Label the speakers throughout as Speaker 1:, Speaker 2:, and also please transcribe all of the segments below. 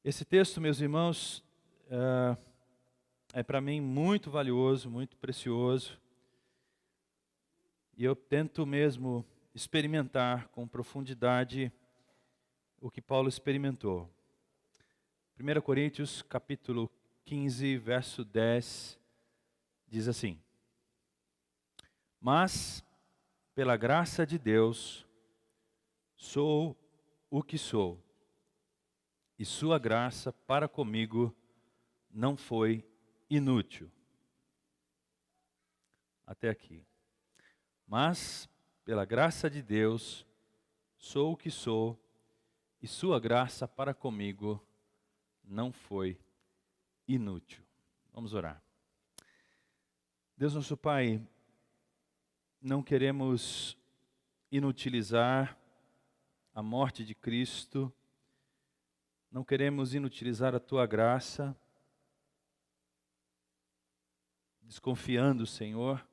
Speaker 1: Esse texto, meus irmãos, é para mim muito valioso, muito precioso. E eu tento mesmo experimentar com profundidade o que Paulo experimentou. 1 Coríntios, capítulo 15, verso 10, diz assim: Mas, pela graça de Deus, sou o que sou, e sua graça para comigo não foi inútil. Até aqui. Mas, pela graça de Deus, sou o que sou, e sua graça para comigo não foi inútil. Vamos orar. Deus nosso Pai, não queremos inutilizar a morte de Cristo, não queremos inutilizar a Tua graça, desconfiando, Senhor,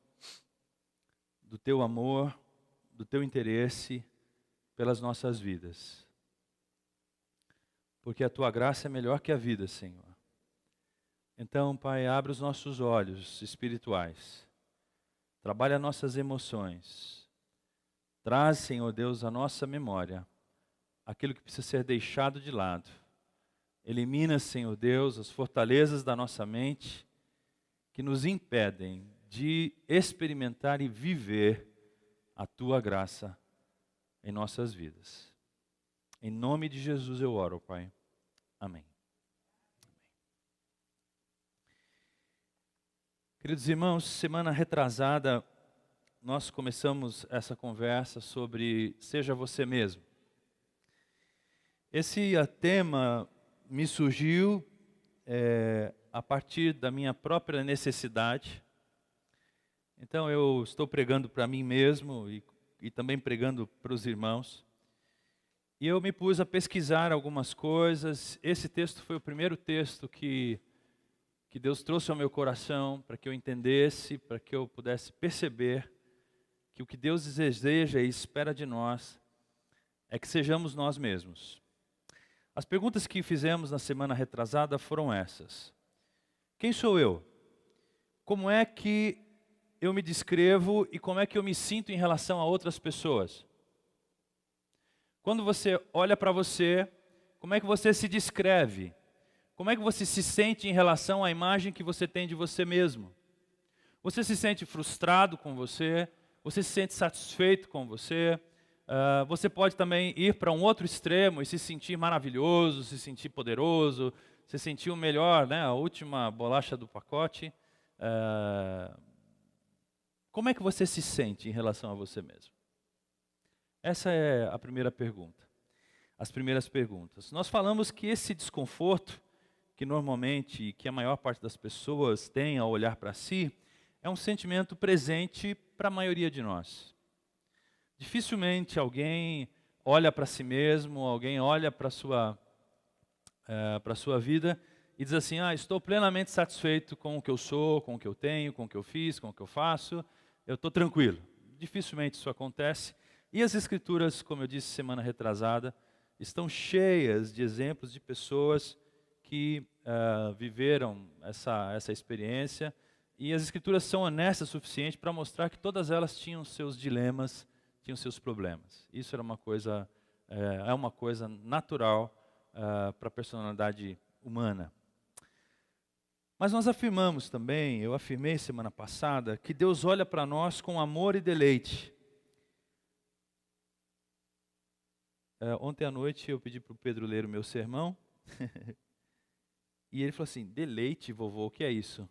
Speaker 1: do Teu amor, do Teu interesse pelas nossas vidas. Porque a Tua graça é melhor que a vida, Senhor. Então, Pai, abre os nossos olhos espirituais, trabalha nossas emoções, traz, Senhor Deus, à nossa memória aquilo que precisa ser deixado de lado. Elimina, Senhor Deus, as fortalezas da nossa mente que nos impedem de experimentar e viver a Tua graça em nossas vidas. Em nome de Jesus eu oro, Pai. Amém. Queridos irmãos, semana retrasada nós começamos essa conversa sobre seja você mesmo. Esse tema me surgiu a partir da minha própria necessidade. Então eu estou pregando para mim mesmo e também pregando para os irmãos. E eu me pus a pesquisar algumas coisas. Esse texto foi o primeiro texto que Deus trouxe ao meu coração para que eu entendesse, para que eu pudesse perceber que o que Deus deseja e espera de nós é que sejamos nós mesmos. As perguntas que fizemos na semana retrasada foram essas. Quem sou eu? Como é que eu me descrevo e como é que eu me sinto em relação a outras pessoas? Quando você olha para você, como é que você se descreve? Como é que você se sente em relação à imagem que você tem de você mesmo? Você se sente frustrado com você? Você se sente satisfeito com você? Você pode também ir para um outro extremo e se sentir maravilhoso, se sentir poderoso, se sentir o melhor, né? A última bolacha do pacote. Como é que você se sente em relação a você mesmo? Essa é a primeira pergunta. As primeiras perguntas. Nós falamos que esse desconforto que normalmente, que a maior parte das pessoas tem ao olhar para si, é um sentimento presente para a maioria de nós. Dificilmente alguém olha para si mesmo, alguém olha para a sua vida e diz assim, estou plenamente satisfeito com o que eu sou, com o que eu tenho, com o que eu fiz, com o que eu faço, eu estou tranquilo. Dificilmente isso acontece. E as Escrituras, como eu disse semana retrasada, estão cheias de exemplos de pessoas que viveram essa experiência, e as Escrituras são honestas o suficiente para mostrar que todas elas tinham seus dilemas, tinham seus problemas. Isso era uma coisa natural para a personalidade humana. Mas nós afirmamos também, eu afirmei semana passada, que Deus olha para nós com amor e deleite. Ontem à noite eu pedi para o Pedro ler o meu sermão, e ele falou assim, deleite, vovô, o que é isso?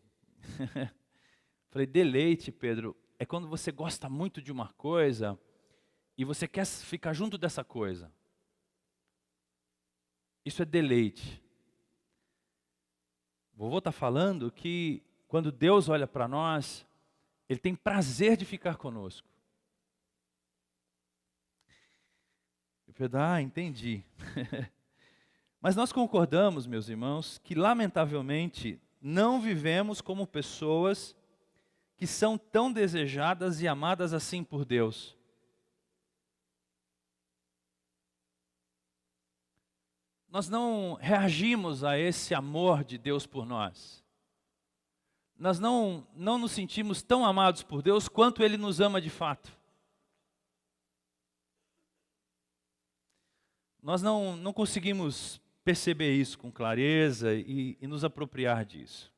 Speaker 1: Falei, deleite, Pedro, é quando você gosta muito de uma coisa e você quer ficar junto dessa coisa. Isso é deleite. Vovô está falando que quando Deus olha para nós, Ele tem prazer de ficar conosco. E Pedro, entendi. Mas nós concordamos, meus irmãos, que lamentavelmente não vivemos como pessoas que são tão desejadas e amadas assim por Deus. nós não reagimos a esse amor de Deus por nós. Nós não nos sentimos tão amados por Deus quanto Ele nos ama de fato. Nós não conseguimos perceber isso com clareza e nos apropriar disso.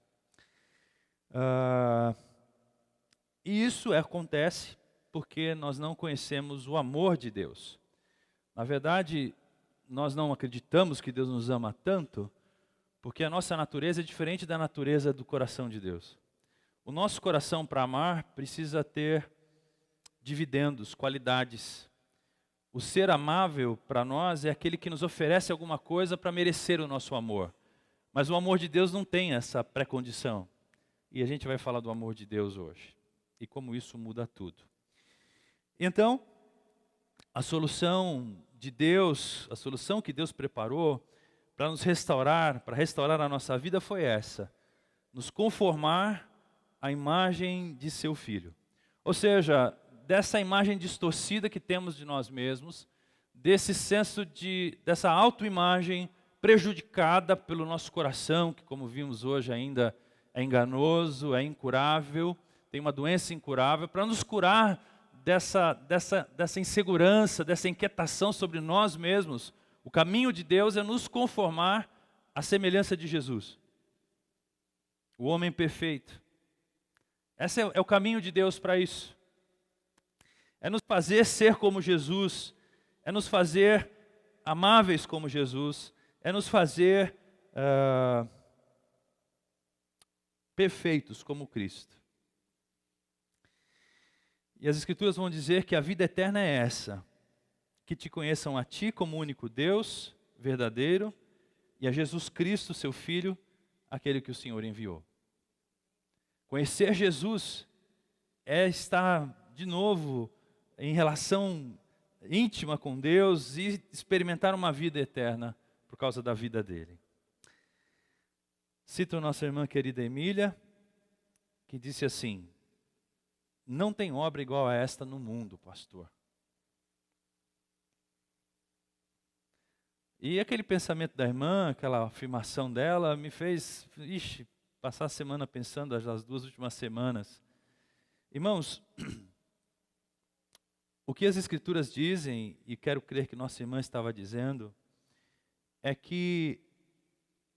Speaker 1: E isso acontece porque nós não conhecemos o amor de Deus. Na verdade, nós não acreditamos que Deus nos ama tanto, porque a nossa natureza é diferente da natureza do coração de Deus. O nosso coração, para amar, precisa ter dividendos, qualidades. O ser amável, para nós, é aquele que nos oferece alguma coisa para merecer o nosso amor. Mas o amor de Deus não tem essa pré-condição. E a gente vai falar do amor de Deus hoje. E como isso muda tudo. Então, a solução de Deus, a solução que Deus preparou para nos restaurar, para restaurar a nossa vida foi essa: nos conformar à imagem de seu Filho. Ou seja, dessa imagem distorcida que temos de nós mesmos, desse senso dessa autoimagem prejudicada pelo nosso coração, que como vimos hoje ainda é enganoso, é incurável, tem uma doença incurável, para nos curar dessa insegurança, dessa inquietação sobre nós mesmos. O caminho de Deus é nos conformar à semelhança de Jesus, o homem perfeito. Esse é o caminho de Deus para isso. É nos fazer ser como Jesus, é nos fazer amáveis como Jesus, é nos fazer perfeitos como Cristo. E as Escrituras vão dizer que a vida eterna é essa: que te conheçam a Ti como único Deus verdadeiro e a Jesus Cristo, Seu Filho, aquele que o Senhor enviou. Conhecer Jesus é estar de novo em relação íntima com Deus e experimentar uma vida eterna por causa da vida dele. Cito a nossa irmã querida Emília, que disse assim: não tem obra igual a esta no mundo, pastor. E aquele pensamento da irmã, aquela afirmação dela, me fez passar a semana pensando, as 2 últimas semanas. Irmãos, o que as Escrituras dizem, e quero crer que nossa irmã estava dizendo, é que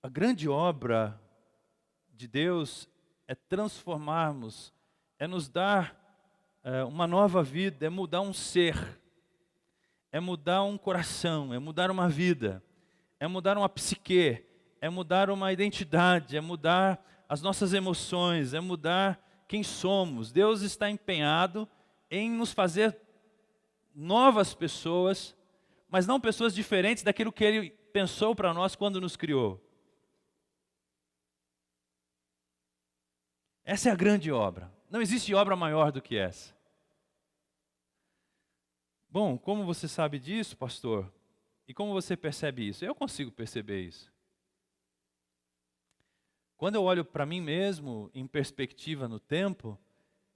Speaker 1: a grande obra de Deus é transformarmos, é nos dar uma nova vida, é mudar um ser, é mudar um coração, é mudar uma vida, é mudar uma psique, é mudar uma identidade, é mudar as nossas emoções, é mudar quem somos. Deus está empenhado em nos fazer novas pessoas, mas não pessoas diferentes daquilo que Ele pensou para nós quando nos criou. Essa é a grande obra. Não existe obra maior do que essa. Bom, como você sabe disso, pastor? E como você percebe isso? Eu consigo perceber isso. Quando eu olho para mim mesmo, em perspectiva no tempo,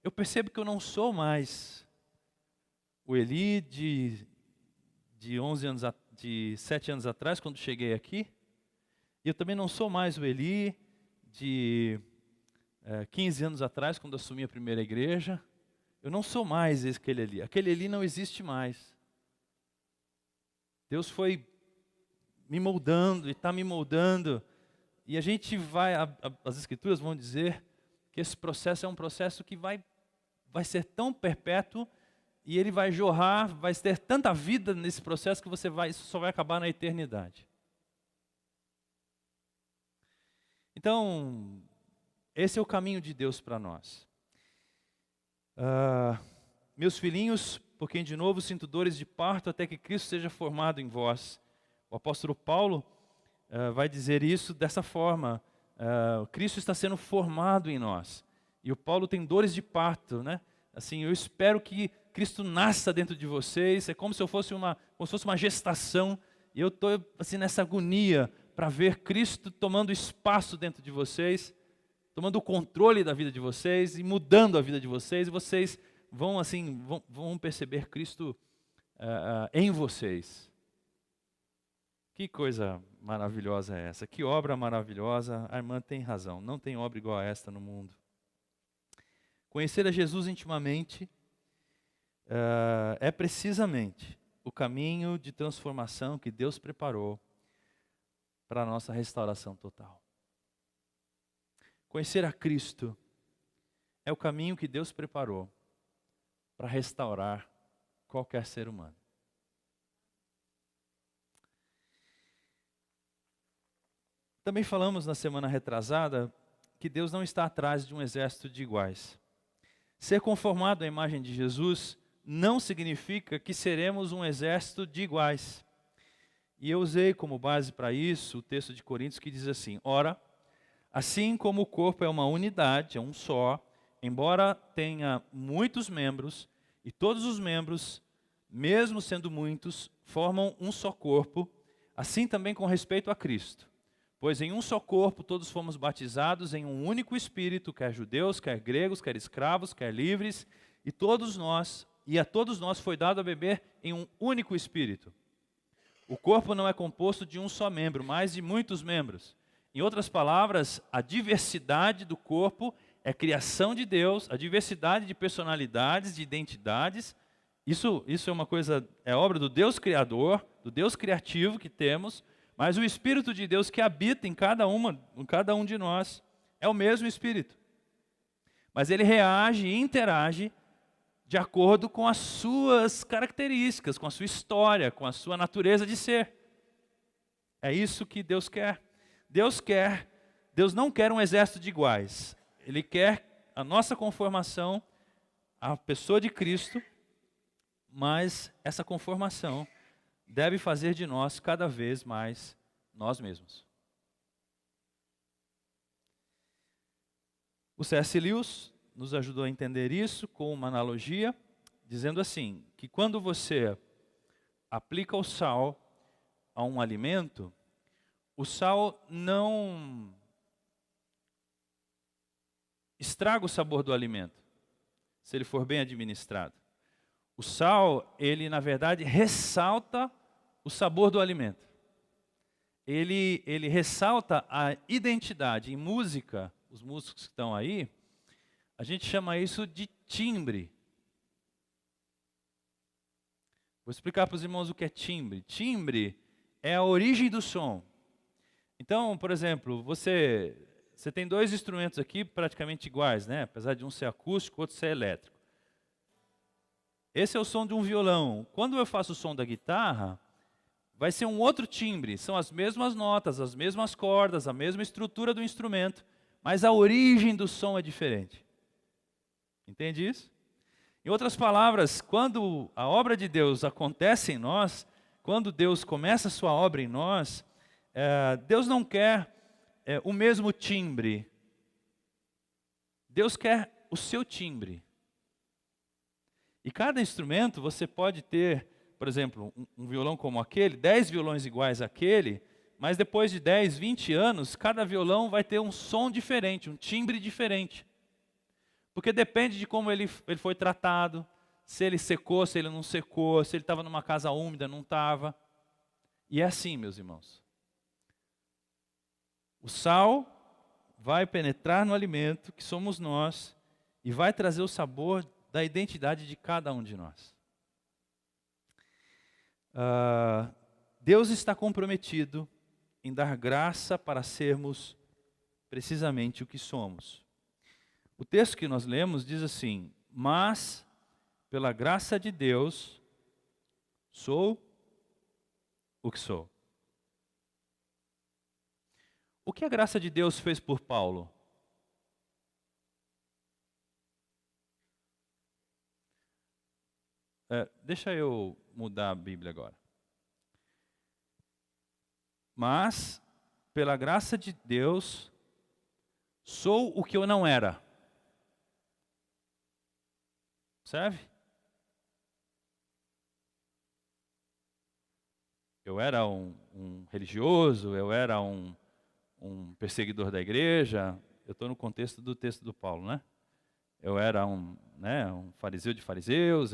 Speaker 1: eu percebo que eu não sou mais o Eli de 7 anos atrás, quando cheguei aqui. E eu também não sou mais o Eli de 15 anos atrás, quando assumi a primeira igreja. Eu não sou mais aquele Eli. Aquele Eli não existe mais. Deus foi me moldando e está me moldando. E a gente vai, as Escrituras vão dizer que esse processo é um processo que vai ser tão perpétuo e ele vai jorrar, vai ter tanta vida nesse processo que isso só vai acabar na eternidade. Então, esse é o caminho de Deus para nós. Meus filhinhos, por quem de novo sinto dores de parto, até que Cristo seja formado em vós. O apóstolo Paulo vai dizer isso dessa forma: Cristo está sendo formado em nós. E o Paulo tem dores de parto, né? Assim, eu espero que Cristo nasça dentro de vocês. É como se fosse uma gestação. E eu estou assim nessa agonia para ver Cristo tomando espaço dentro de vocês, tomando o controle da vida de vocês e mudando a vida de vocês. E vocês vão perceber Cristo em vocês. Que coisa maravilhosa é essa? Que obra maravilhosa! A irmã tem razão, não tem obra igual a esta no mundo. Conhecer a Jesus intimamente é precisamente o caminho de transformação que Deus preparou para a nossa restauração total. Conhecer a Cristo é o caminho que Deus preparou para restaurar qualquer ser humano. Também falamos na semana retrasada que Deus não está atrás de um exército de iguais. Ser conformado à imagem de Jesus não significa que seremos um exército de iguais. E eu usei como base para isso o texto de Coríntios que diz assim: ora, assim como o corpo é uma unidade, é um só, embora tenha muitos membros, e todos os membros, mesmo sendo muitos, formam um só corpo, assim também com respeito a Cristo. Pois em um só corpo todos fomos batizados em um único Espírito, quer judeus, quer gregos, quer escravos, quer livres, e a todos nós foi dado a beber em um único Espírito. O corpo não é composto de um só membro, mas de muitos membros. Em outras palavras, a diversidade do corpo é criação de Deus, a diversidade de personalidades, de identidades. Isso é uma coisa, é obra do Deus Criador, do Deus criativo que temos, mas o Espírito de Deus que habita em cada um de nós é o mesmo Espírito. Mas ele reage e interage de acordo com as suas características, com a sua história, com a sua natureza de ser. É isso que Deus quer. Deus não quer um exército de iguais. Ele quer a nossa conformação à pessoa de Cristo, mas essa conformação deve fazer de nós cada vez mais nós mesmos. O C.S. Lewis nos ajudou a entender isso com uma analogia, dizendo assim, que quando você aplica o sal a um alimento, o sal não estraga o sabor do alimento, se ele for bem administrado. O sal, ele na verdade ressalta o sabor do alimento. Ele ressalta a identidade. Em música, os músicos que estão aí, a gente chama isso de timbre. Vou explicar para os irmãos o que é timbre. Timbre é a origem do som. Então, por exemplo, você tem dois instrumentos aqui praticamente iguais, né? Apesar de um ser acústico, outro ser elétrico. Esse é o som de um violão. Quando eu faço o som da guitarra, vai ser um outro timbre. São as mesmas notas, as mesmas cordas, a mesma estrutura do instrumento, mas a origem do som é diferente. Entende isso? Em outras palavras, quando a obra de Deus acontece em nós, quando Deus começa a sua obra em nós, Deus não quer o mesmo timbre. Deus quer o seu timbre. E cada instrumento você pode ter, por exemplo, um violão como aquele, 10 violões iguais àquele, mas depois de 10, 20 anos, cada violão vai ter um som diferente, um timbre diferente. Porque depende de como ele foi tratado, se ele secou, se ele não secou, se ele estava numa casa úmida, não estava. E é assim, meus irmãos. O sal vai penetrar no alimento, que somos nós, e vai trazer o sabor da identidade de cada um de nós. Deus está comprometido em dar graça para sermos precisamente o que somos. O texto que nós lemos diz assim: mas pela graça de Deus sou o que sou. O que a graça de Deus fez por Paulo? Deixa eu mudar a Bíblia agora. Mas, pela graça de Deus, sou o que eu não era. Serve? Eu era um religioso, eu era um perseguidor da igreja. Eu estou no contexto do texto do Paulo, né? Eu era um fariseu de fariseus,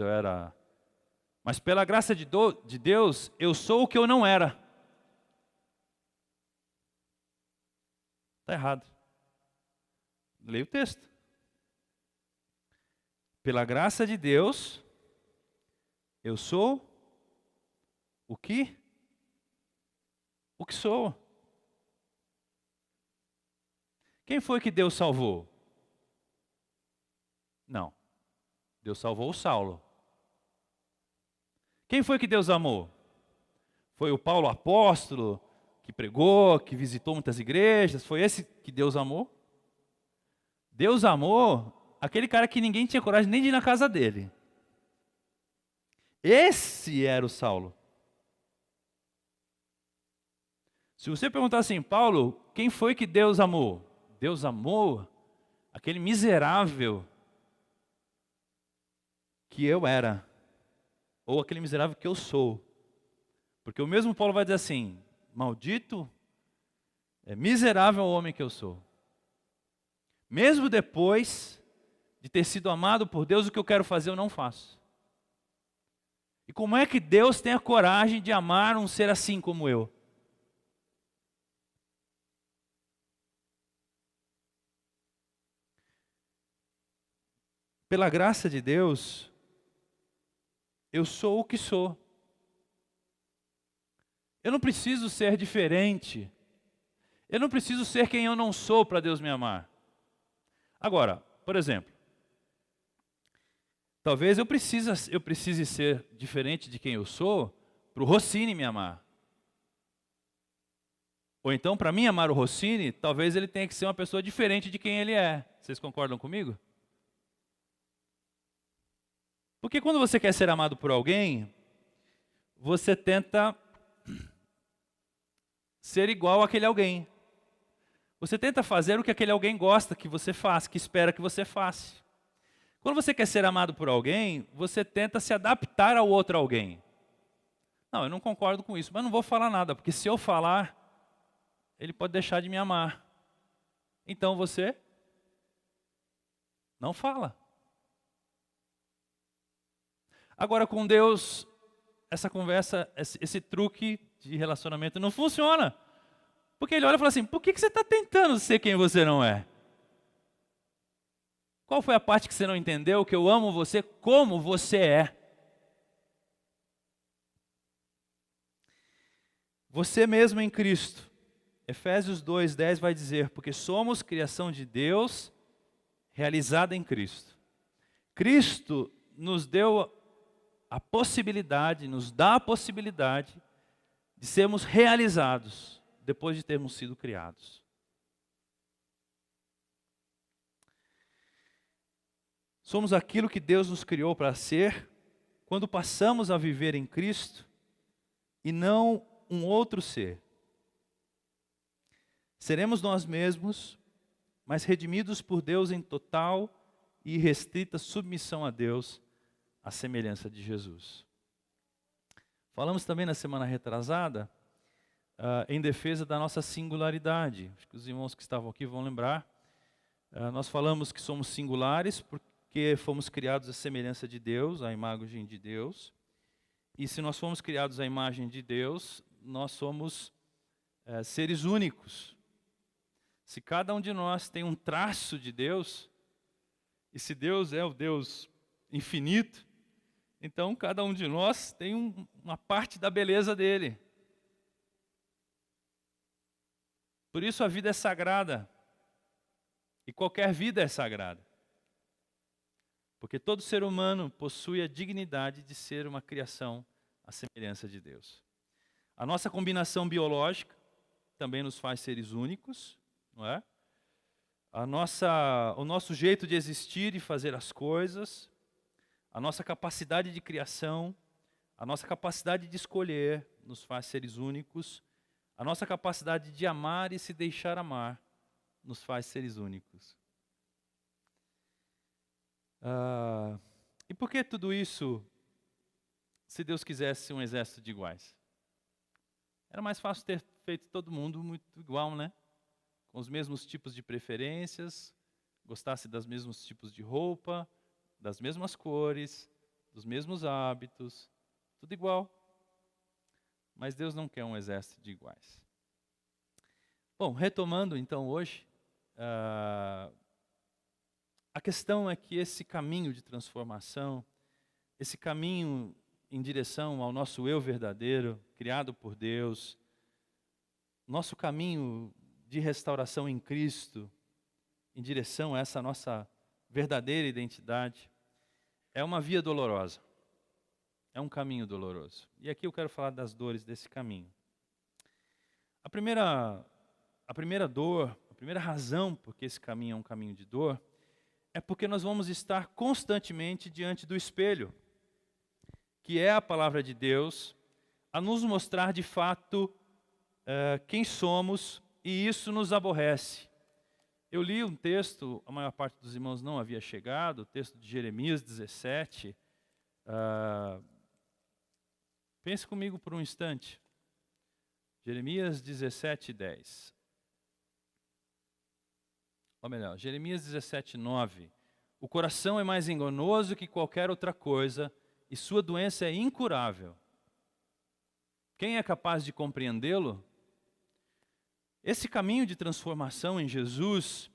Speaker 1: mas pela graça de Deus, eu sou o que eu não era. Está errado. Leia o texto. Pela graça de Deus, eu sou o que? O que sou. Quem foi que Deus salvou? Não. Deus salvou o Saulo. Quem foi que Deus amou? Foi o Paulo apóstolo, que pregou, que visitou muitas igrejas? Foi esse que Deus amou? Deus amou aquele cara que ninguém tinha coragem nem de ir na casa dele. Esse era o Saulo. Se você perguntar assim, Paulo, quem foi que Deus amou? Deus amou aquele miserável que eu era, ou aquele miserável que eu sou. Porque o mesmo Paulo vai dizer assim, maldito, miserável o homem que eu sou. Mesmo depois de ter sido amado por Deus, o que eu quero fazer eu não faço. E como é que Deus tem a coragem de amar um ser assim como eu? Pela graça de Deus, eu sou o que sou. Eu não preciso ser diferente. Eu não preciso ser quem eu não sou para Deus me amar. Agora, por exemplo, talvez eu precise ser diferente de quem eu sou para o Rossini me amar. Ou então, para mim amar o Rossini, talvez ele tenha que ser uma pessoa diferente de quem ele é. Vocês concordam comigo? Porque quando você quer ser amado por alguém, você tenta ser igual àquele alguém. Você tenta fazer o que aquele alguém gosta que você faça, que espera que você faça. Quando você quer ser amado por alguém, você tenta se adaptar ao outro alguém. Não, eu não concordo com isso, mas não vou falar nada, porque se eu falar, ele pode deixar de me amar. Então você não fala. Agora com Deus, essa conversa, esse truque de relacionamento não funciona. Porque ele olha e fala assim, por que você está tentando ser quem você não é? Qual foi a parte que você não entendeu? Que eu amo você como você é. Você mesmo em Cristo. Efésios 2:10 vai dizer, porque somos criação de Deus, realizada em Cristo. Cristo nos deu a possibilidade, nos dá a possibilidade de sermos realizados depois de termos sido criados. Somos aquilo que Deus nos criou para ser quando passamos a viver em Cristo e não um outro ser. Seremos nós mesmos, mas redimidos por Deus em total e irrestrita submissão a Deus, à semelhança de Jesus. Falamos também na semana retrasada, em defesa da nossa singularidade. Acho que os irmãos que estavam aqui vão lembrar. Nós falamos que somos singulares porque fomos criados à semelhança de Deus, à imagem de Deus. E se nós fomos criados à imagem de Deus, nós somos seres únicos. Se cada um de nós tem um traço de Deus, e se Deus é o Deus infinito, então cada um de nós tem uma parte da beleza dele. Por isso a vida é sagrada. E qualquer vida é sagrada. Porque todo ser humano possui a dignidade de ser uma criação à semelhança de Deus. A nossa combinação biológica também nos faz seres únicos, não é? O nosso jeito de existir e fazer as coisas, a nossa capacidade de criação, a nossa capacidade de escolher nos faz seres únicos, a nossa capacidade de amar e se deixar amar nos faz seres únicos. E por que tudo isso, se Deus quisesse um exército de iguais? Era mais fácil ter feito todo mundo muito igual, né? Com os mesmos tipos de preferências, gostasse dos mesmos tipos de roupa, das mesmas cores, dos mesmos hábitos, tudo igual. Mas Deus não quer um exército de iguais. Bom, retomando então hoje, a questão é que esse caminho de transformação, esse caminho em direção ao nosso eu verdadeiro, criado por Deus, nosso caminho de restauração em Cristo, em direção a essa nossa verdadeira identidade, é uma via dolorosa, é um caminho doloroso. E aqui eu quero falar das dores desse caminho. A primeira dor, a primeira razão por que esse caminho é um caminho de dor, é porque nós vamos estar constantemente diante do espelho, que é a palavra de Deus, a nos mostrar de fato quem somos, e isso nos aborrece. Eu li um texto, a maior parte dos irmãos não havia chegado, o texto de Jeremias 17. Pense comigo por um instante. Jeremias 17, 10. Ou melhor, Jeremias 17, 9. O coração é mais enganoso que qualquer outra coisa, e sua doença é incurável. Quem é capaz de compreendê-lo? Esse caminho de transformação em Jesus,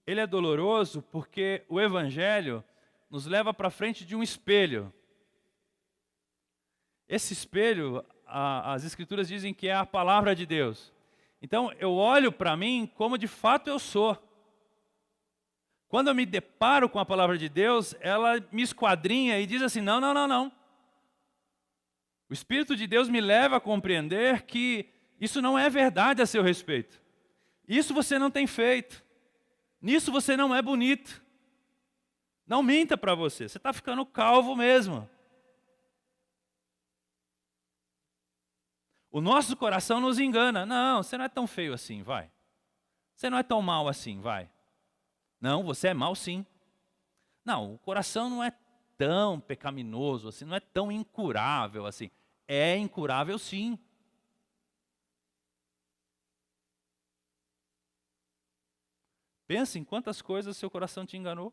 Speaker 1: ele é doloroso porque o Evangelho nos leva para frente de um espelho. Esse espelho, as Escrituras dizem que é a palavra de Deus. Então, eu olho para mim como de fato eu sou. Quando eu me deparo com a palavra de Deus, ela me esquadrinha e diz assim, não, não, não, não. O Espírito de Deus me leva a compreender que isso não é verdade a seu respeito. Isso você não tem feito. Nisso você não é bonito. Não minta para você. Você está ficando calvo mesmo. O nosso coração nos engana. Não, você não é tão feio assim, vai. Você não é tão mal assim, vai. Não, você é mal sim. Não, o coração não é tão pecaminoso assim, não é tão incurável assim. É incurável sim. Pensa em quantas coisas seu coração te enganou.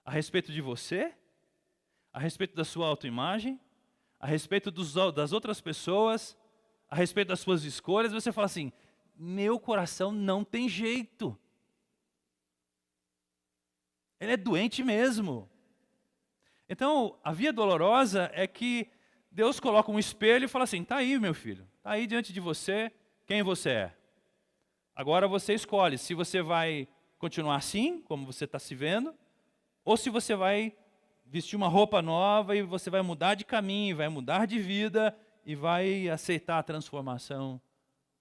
Speaker 1: A respeito de você, a respeito da sua autoimagem, a respeito das outras pessoas, a respeito das suas escolhas, você fala assim, meu coração não tem jeito. Ele é doente mesmo. Então, a via dolorosa é que Deus coloca um espelho e fala assim, está aí meu filho, está aí diante de você quem você é. Agora você escolhe se você vai continuar assim, como você está se vendo, ou se você vai vestir uma roupa nova e você vai mudar de caminho, vai mudar de vida e vai aceitar a transformação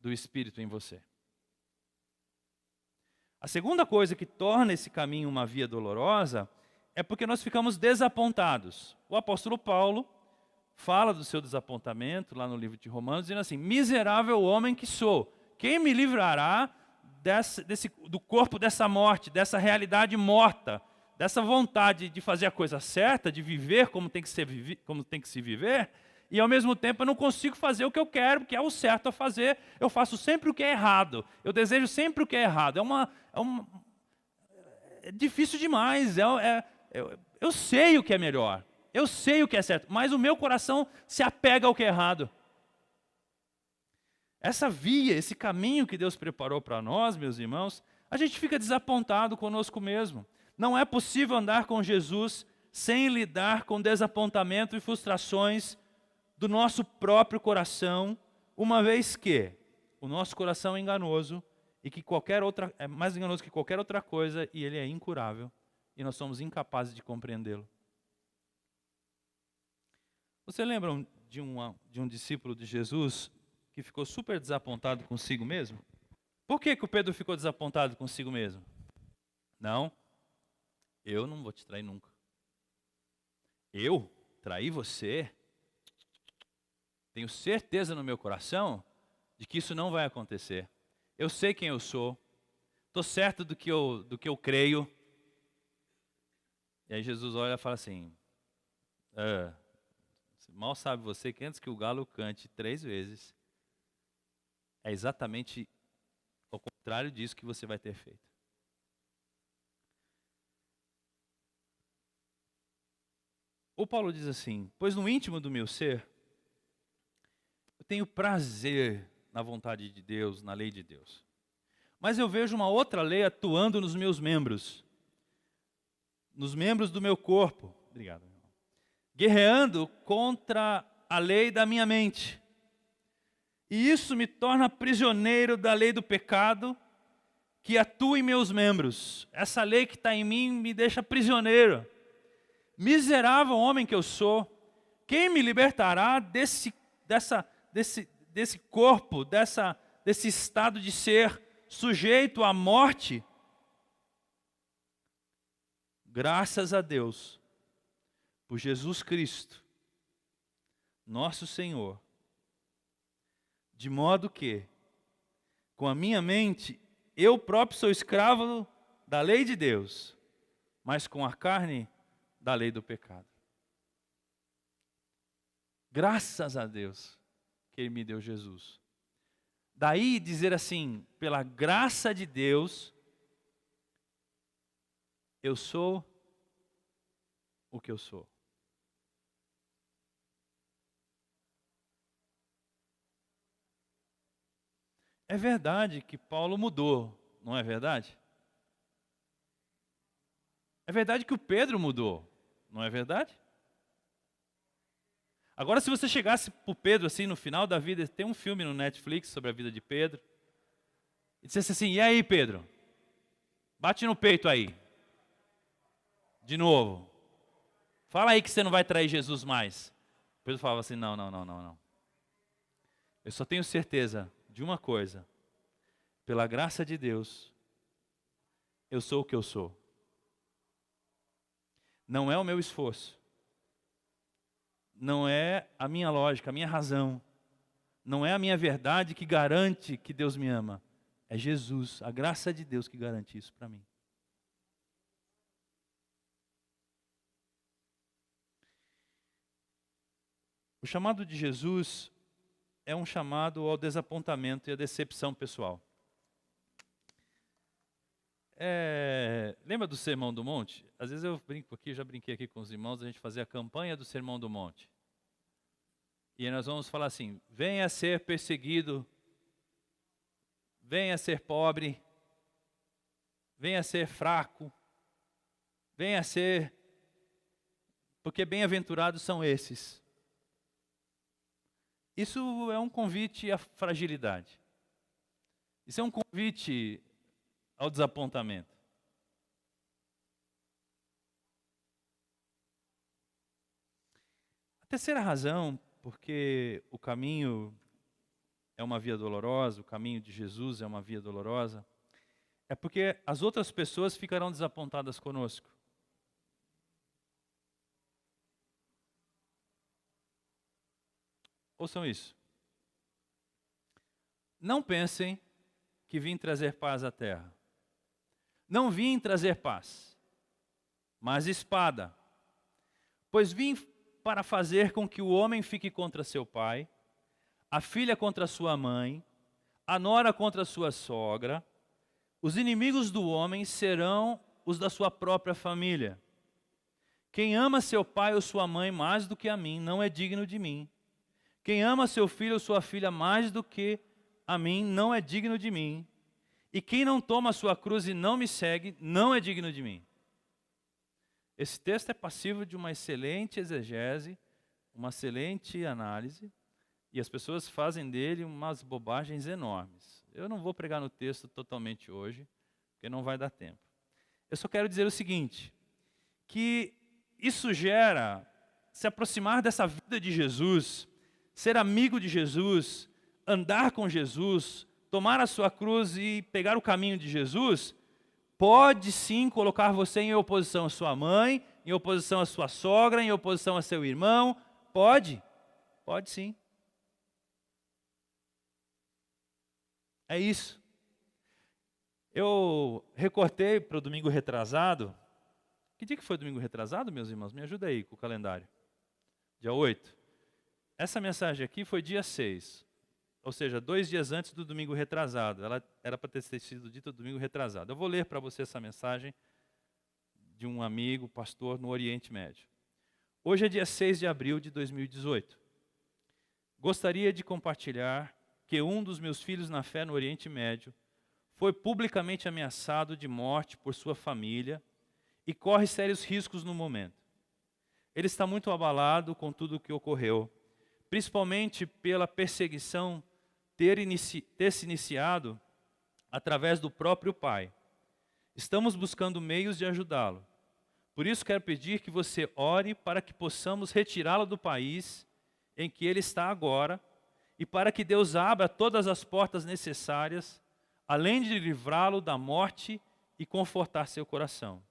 Speaker 1: do Espírito em você. A segunda coisa que torna esse caminho uma via dolorosa é porque nós ficamos desapontados. O apóstolo Paulo fala do seu desapontamento lá no livro de Romanos, dizendo assim, miserável homem que sou, quem me livrará do corpo dessa morte, dessa realidade morta, dessa vontade de fazer a coisa certa, de viver como tem que se viver, e ao mesmo tempo eu não consigo fazer o que eu quero, que é o certo a fazer, eu faço sempre o que é errado, eu desejo sempre o que é errado, é difícil demais, eu sei o que é melhor, eu sei o que é certo, mas o meu coração se apega ao que é errado. Essa via, esse caminho que Deus preparou para nós, meus irmãos, a gente fica desapontado conosco mesmo. Não é possível andar com Jesus sem lidar com desapontamento e frustrações do nosso próprio coração, uma vez que o nosso coração é enganoso e que é mais enganoso que qualquer outra coisa e ele é incurável e nós somos incapazes de compreendê-lo. Você lembra de um discípulo de Jesus que ficou super desapontado consigo mesmo? Por que o Pedro ficou desapontado consigo mesmo? Não, eu não vou te trair nunca. Eu? Trair você? Tenho certeza no meu coração de que isso não vai acontecer. Eu sei quem eu sou. Estou certo do que eu creio. E aí Jesus olha e fala assim, mal sabe você que antes que o galo cante 3 vezes, é exatamente ao contrário disso que você vai ter feito. O Paulo diz assim, pois no íntimo do meu ser, eu tenho prazer na vontade de Deus, na lei de Deus. Mas eu vejo uma outra lei atuando nos meus membros do meu corpo. Obrigado, meu irmão. Guerreando contra a lei da minha mente. E isso me torna prisioneiro da lei do pecado que atua em meus membros. Essa lei que está em mim me deixa prisioneiro. Miserável homem que eu sou, quem me libertará desse corpo, desse estado de ser sujeito à morte? Graças a Deus, por Jesus Cristo, nosso Senhor, de modo que, com a minha mente, eu próprio sou escravo da lei de Deus, mas com a carne, da lei do pecado. Graças a Deus que Ele me deu Jesus. Daí dizer assim, pela graça de Deus, eu sou o que eu sou. É verdade que Paulo mudou, não é verdade? É verdade que o Pedro mudou, não é verdade? Agora, se você chegasse para o Pedro assim no final da vida, tem um filme no Netflix sobre a vida de Pedro, e dissesse assim, e aí Pedro? Bate no peito aí. De novo. Fala aí que você não vai trair Jesus mais. Pedro falava assim, não. Eu só tenho certeza de uma coisa. Pela graça de Deus, eu sou o que eu sou. Não é o meu esforço. Não é a minha lógica, a minha razão. Não é a minha verdade que garante que Deus me ama. É Jesus, a graça de Deus que garante isso para mim. O chamado de Jesus é um chamado ao desapontamento e à decepção pessoal. Lembra do Sermão do Monte? Às vezes eu brinco aqui, já brinquei aqui com os irmãos, a gente fazia a campanha do Sermão do Monte. E aí nós vamos falar assim, venha ser perseguido, venha ser pobre, venha ser fraco, venha ser, porque bem-aventurados são esses. Isso é um convite à fragilidade. Isso é um convite ao desapontamento. A terceira razão, porque o caminho é uma via dolorosa, o caminho de Jesus é uma via dolorosa, é porque as outras pessoas ficarão desapontadas conosco. Ouçam isso. Não pensem que vim trazer paz à terra. Não vim trazer paz, mas espada. Pois vim para fazer com que o homem fique contra seu pai, a filha contra sua mãe, a nora contra sua sogra. Os inimigos do homem serão os da sua própria família. Quem ama seu pai ou sua mãe mais do que a mim, não é digno de mim. Quem ama seu filho ou sua filha mais do que a mim, não é digno de mim. E quem não toma a sua cruz e não me segue, não é digno de mim. Esse texto é passivo de uma excelente exegese, uma excelente análise, e as pessoas fazem dele umas bobagens enormes. Eu não vou pregar no texto totalmente hoje, porque não vai dar tempo. Eu só quero dizer o seguinte, que isso gera, se aproximar dessa vida de Jesus, ser amigo de Jesus, andar com Jesus, tomar a sua cruz e pegar o caminho de Jesus, pode sim colocar você em oposição à sua mãe, em oposição à sua sogra, em oposição a seu irmão. Pode sim. É isso. Eu recortei para o domingo retrasado. Que dia que foi domingo retrasado, meus irmãos? Me ajuda aí com o calendário. Dia 8. Essa mensagem aqui foi dia 6. Ou seja, 2 dias antes do domingo retrasado. Ela era para ter sido dita domingo retrasado. Eu vou ler para você essa mensagem de um amigo, pastor no Oriente Médio. Hoje é dia 6 de abril de 2018. Gostaria de compartilhar porque um dos meus filhos na fé no Oriente Médio foi publicamente ameaçado de morte por sua família e corre sérios riscos no momento. Ele está muito abalado com tudo o que ocorreu, principalmente pela perseguição ter se iniciado através do próprio pai. Estamos buscando meios de ajudá-lo. Por isso quero pedir que você ore para que possamos retirá-lo do país em que ele está agora e para que Deus abra todas as portas necessárias, além de livrá-lo da morte e confortar seu coração.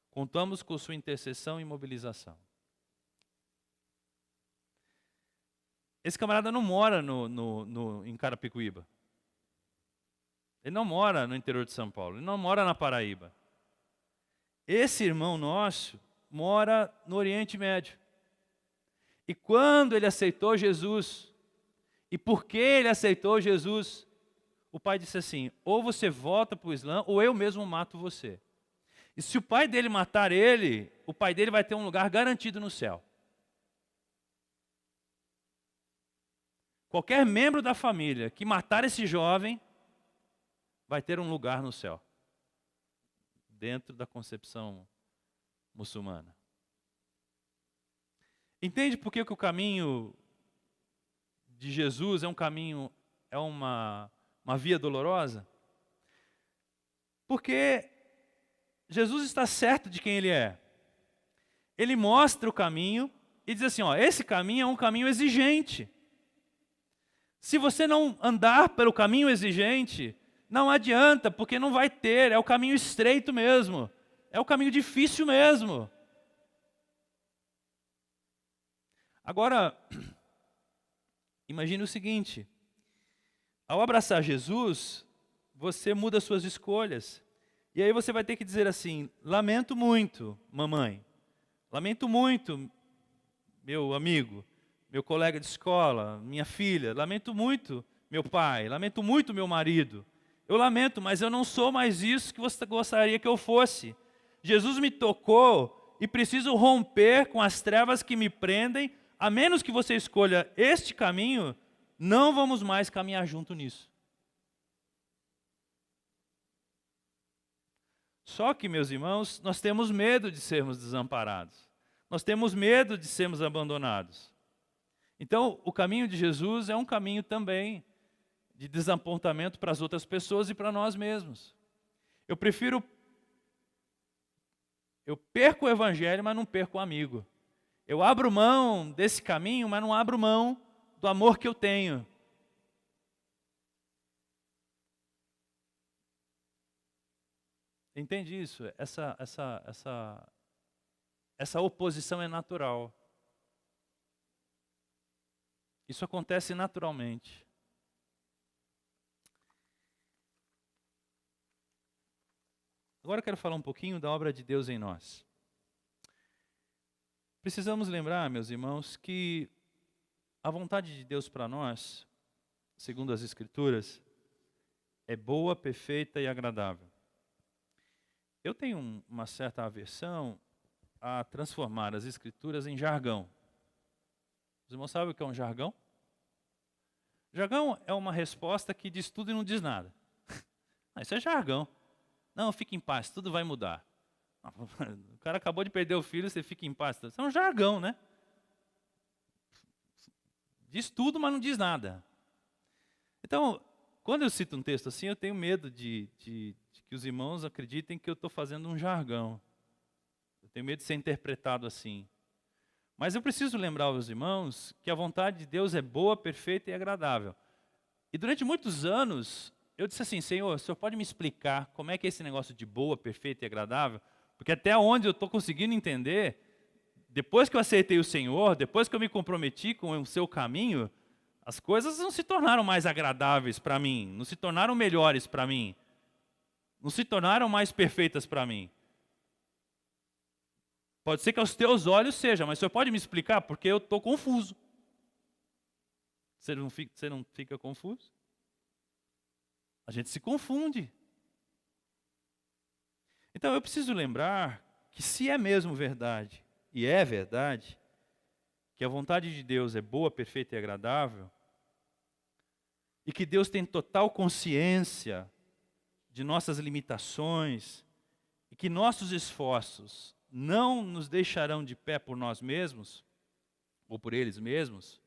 Speaker 1: Contamos com sua intercessão e mobilização. Esse camarada não mora em Carapicuíba. Ele não mora no interior de São Paulo. Ele não mora na Paraíba. Esse irmão nosso mora no Oriente Médio. E quando ele aceitou Jesus, e porque ele aceitou Jesus, o pai disse assim: ou você volta para o Islã, ou eu mesmo mato você. E se o pai dele matar ele, o pai dele vai ter um lugar garantido no céu. Qualquer membro da família que matar esse jovem vai ter um lugar no céu, dentro da concepção muçulmana. Entende por que o caminho de Jesus é um caminho, é uma via dolorosa? Porque Jesus está certo de quem ele é. Ele mostra o caminho e diz assim, ó, esse caminho é um caminho exigente. Se você não andar pelo caminho exigente, não adianta, porque não vai ter, é o caminho estreito mesmo, é o caminho difícil mesmo. Agora, imagine o seguinte, ao abraçar Jesus, você muda suas escolhas. E aí você vai ter que dizer assim, lamento muito, mamãe, lamento muito, meu amigo, meu colega de escola, minha filha, lamento muito, meu pai, lamento muito, meu marido. Eu lamento, mas eu não sou mais isso que você gostaria que eu fosse. Jesus me tocou e preciso romper com as trevas que me prendem, a menos que você escolha este caminho, não vamos mais caminhar junto nisso. Só que, meus irmãos, nós temos medo de sermos desamparados. Nós temos medo de sermos abandonados. Então, o caminho de Jesus é um caminho também de desapontamento para as outras pessoas e para nós mesmos. Eu perco o evangelho, mas não perco o amigo. Eu abro mão desse caminho, mas não abro mão do amor que eu tenho. Entende isso? Essa oposição é natural. Isso acontece naturalmente. Agora eu quero falar um pouquinho da obra de Deus em nós. Precisamos lembrar, meus irmãos, que a vontade de Deus para nós, segundo as Escrituras, é boa, perfeita e agradável. Eu tenho uma certa aversão a transformar as Escrituras em jargão. Os irmãos sabem o que é um jargão? Jargão é uma resposta que diz tudo e não diz nada. Isso é jargão. Não, fique em paz, tudo vai mudar. O cara acabou de perder o filho, você fica em paz. Isso é um jargão, né? Diz tudo, mas não diz nada. Então, quando eu cito um texto assim, eu tenho medo de que os irmãos acreditem que eu estou fazendo um jargão. Eu tenho medo de ser interpretado assim. Mas eu preciso lembrar aos irmãos que a vontade de Deus é boa, perfeita e agradável. E durante muitos anos, eu disse assim, Senhor, o Senhor pode me explicar como é que é esse negócio de boa, perfeita e agradável? Porque até onde eu estou conseguindo entender, depois que eu aceitei o Senhor, depois que eu me comprometi com o seu caminho, as coisas não se tornaram mais agradáveis para mim, não se tornaram melhores para mim, não se tornaram mais perfeitas para mim. Pode ser que aos teus olhos seja, mas o Senhor pode me explicar? Porque eu estou confuso. Você não fica confuso? A gente se confunde. Então eu preciso lembrar que se é mesmo verdade, e é verdade, que a vontade de Deus é boa, perfeita e agradável, e que Deus tem total consciência de nossas limitações, e que nossos esforços não nos deixarão de pé por nós mesmos, ou por eles mesmos,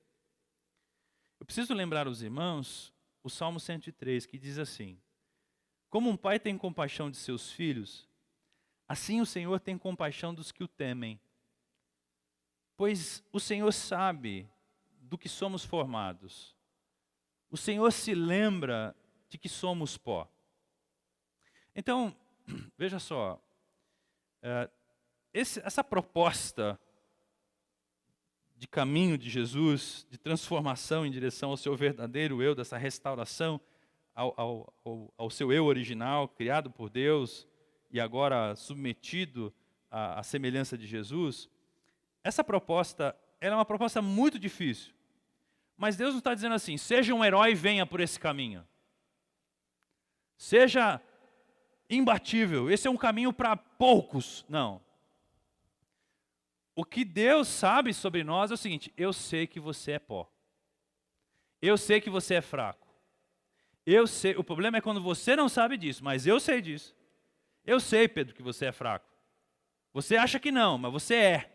Speaker 1: eu preciso lembrar aos irmãos o Salmo 103, que diz assim: como um pai tem compaixão de seus filhos, assim o Senhor tem compaixão dos que o temem. Pois o Senhor sabe do que somos formados. O Senhor se lembra de que somos pó. Então, veja só, essa proposta de caminho de Jesus, de transformação em direção ao seu verdadeiro eu, dessa restauração ao seu eu original, criado por Deus e agora submetido à semelhança de Jesus, essa proposta ela é uma proposta muito difícil. Mas Deus não está dizendo assim, seja um herói e venha por esse caminho. Seja imbatível, esse é um caminho para poucos. Não. O que Deus sabe sobre nós é o seguinte: eu sei que você é pó. Eu sei que você é fraco. Eu sei, o problema é quando você não sabe disso, mas eu sei disso. Eu sei, Pedro, que você é fraco. Você acha que não, mas você é.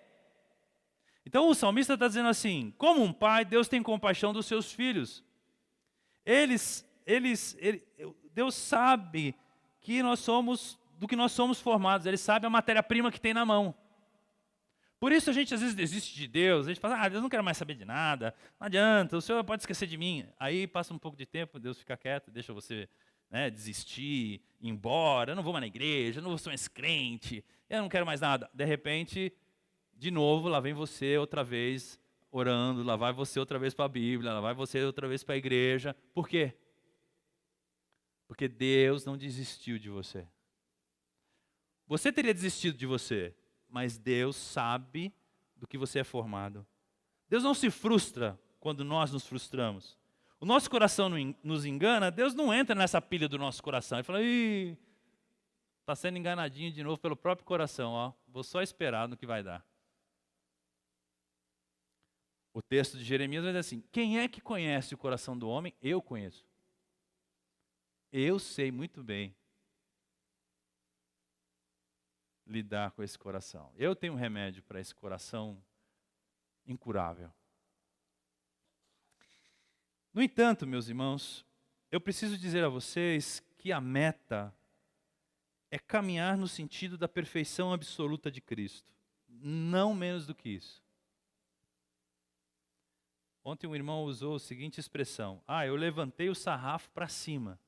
Speaker 1: Então o salmista está dizendo assim: como um pai, Deus tem compaixão dos seus filhos. Deus sabe que nós somos, do que nós somos formados. Ele sabe a matéria-prima que tem na mão. Por isso a gente às vezes desiste de Deus. A gente fala, Deus não quero mais saber de nada. Não adianta, o Senhor pode esquecer de mim. Aí passa um pouco de tempo, Deus fica quieto, deixa você desistir, ir embora. Eu não vou mais na igreja, eu não vou ser mais crente, eu não quero mais nada. De repente, de novo, lá vem você outra vez orando, lá vai você outra vez para a Bíblia, lá vai você outra vez para a igreja. Por quê? Porque Deus não desistiu de você. Você teria desistido de você, mas Deus sabe do que você é formado. Deus não se frustra quando nós nos frustramos. O nosso coração nos engana, Deus não entra nessa pilha do nosso coração. Ele fala, está sendo enganadinho de novo pelo próprio coração. Ó, vou só esperar no que vai dar. O texto de Jeremias vai dizer assim, quem é que conhece o coração do homem? Eu conheço. Eu sei muito bem lidar com esse coração. Eu tenho um remédio para esse coração incurável. No entanto, meus irmãos, eu preciso dizer a vocês que a meta é caminhar no sentido da perfeição absoluta de Cristo. Não menos do que isso. Ontem um irmão usou a seguinte expressão, eu levantei o sarrafo para cima.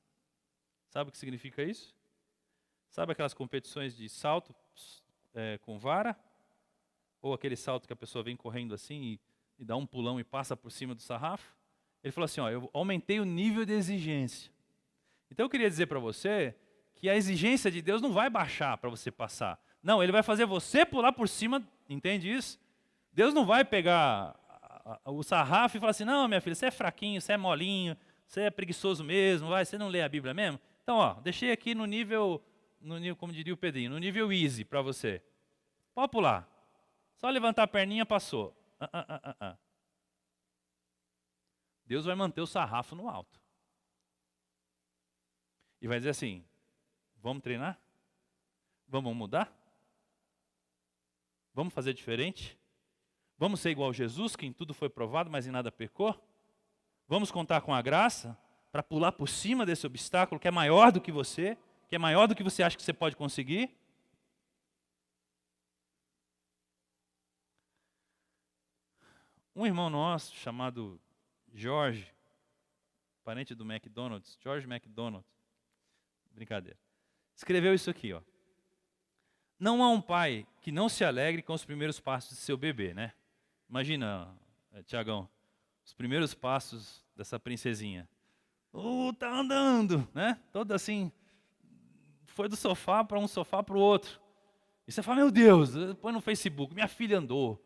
Speaker 1: Sabe o que significa isso? Sabe aquelas competições de salto com vara? Ou aquele salto que a pessoa vem correndo assim e dá um pulão e passa por cima do sarrafo? Ele falou assim, eu aumentei o nível de exigência. Então eu queria dizer para você que a exigência de Deus não vai baixar para você passar. Não, Ele vai fazer você pular por cima, entende isso? Deus não vai pegar o sarrafo e falar assim, não, minha filha, você é fraquinho, você é molinho, você é preguiçoso mesmo, você não lê a Bíblia mesmo? Então, deixei aqui no nível, como diria o Pedrinho, no nível easy para você. Pode pular. Só levantar a perninha, passou. Deus vai manter o sarrafo no alto. E vai dizer assim, vamos treinar? Vamos mudar? Vamos fazer diferente? Vamos ser igual a Jesus, que em tudo foi provado, mas em nada pecou? Vamos contar com a graça para pular por cima desse obstáculo que é maior do que você, que é maior do que você acha que você pode conseguir? Um irmão nosso, chamado George, parente do McDonald's, George McDonald, brincadeira, escreveu isso aqui, Não há um pai que não se alegre com os primeiros passos de seu bebê, né? Imagina, Tiagão, os primeiros passos dessa princesinha. Tá andando, né? Todo assim, foi do sofá para um sofá para o outro. E você fala, meu Deus, põe no Facebook, minha filha andou.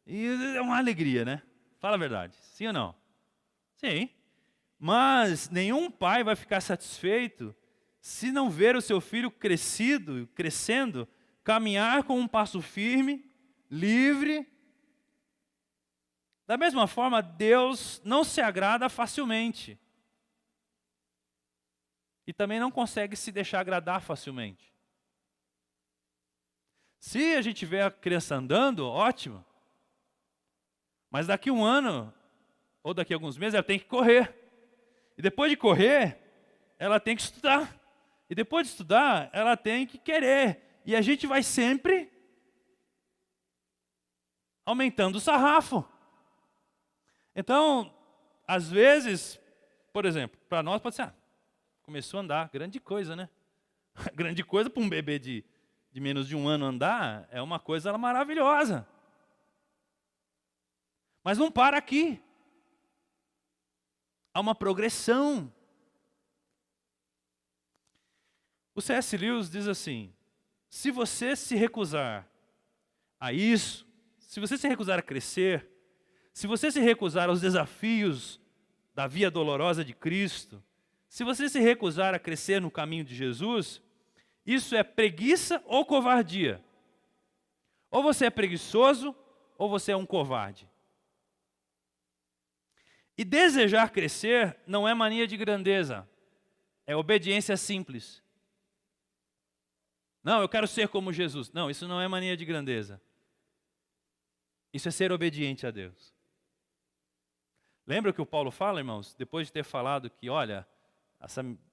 Speaker 1: E é uma alegria, né? Fala a verdade, sim ou não? Sim. Mas nenhum pai vai ficar satisfeito se não ver o seu filho crescendo, caminhar com um passo firme, livre. Da mesma forma, Deus não se agrada facilmente. E também não consegue se deixar agradar facilmente. Se a gente vê a criança andando, ótimo. Mas daqui um ano, ou daqui a alguns meses, ela tem que correr. E depois de correr, ela tem que estudar. E depois de estudar, ela tem que querer. E a gente vai sempre aumentando o sarrafo. Então, às vezes, por exemplo, para nós pode ser, começou a andar, grande coisa, né? Grande coisa para um bebê de menos de um ano andar, é uma coisa maravilhosa. Mas não para aqui. Há uma progressão. O C.S. Lewis diz assim, se você se recusar a isso, se você se recusar a crescer, se você se recusar aos desafios da via dolorosa de Cristo, se você se recusar a crescer no caminho de Jesus, isso é preguiça ou covardia. Ou você é preguiçoso, ou você é um covarde. E desejar crescer não é mania de grandeza, é obediência simples. Não, eu quero ser como Jesus. Não, isso não é mania de grandeza. Isso é ser obediente a Deus. Lembra o que o Paulo fala, irmãos? Depois de ter falado que, olha,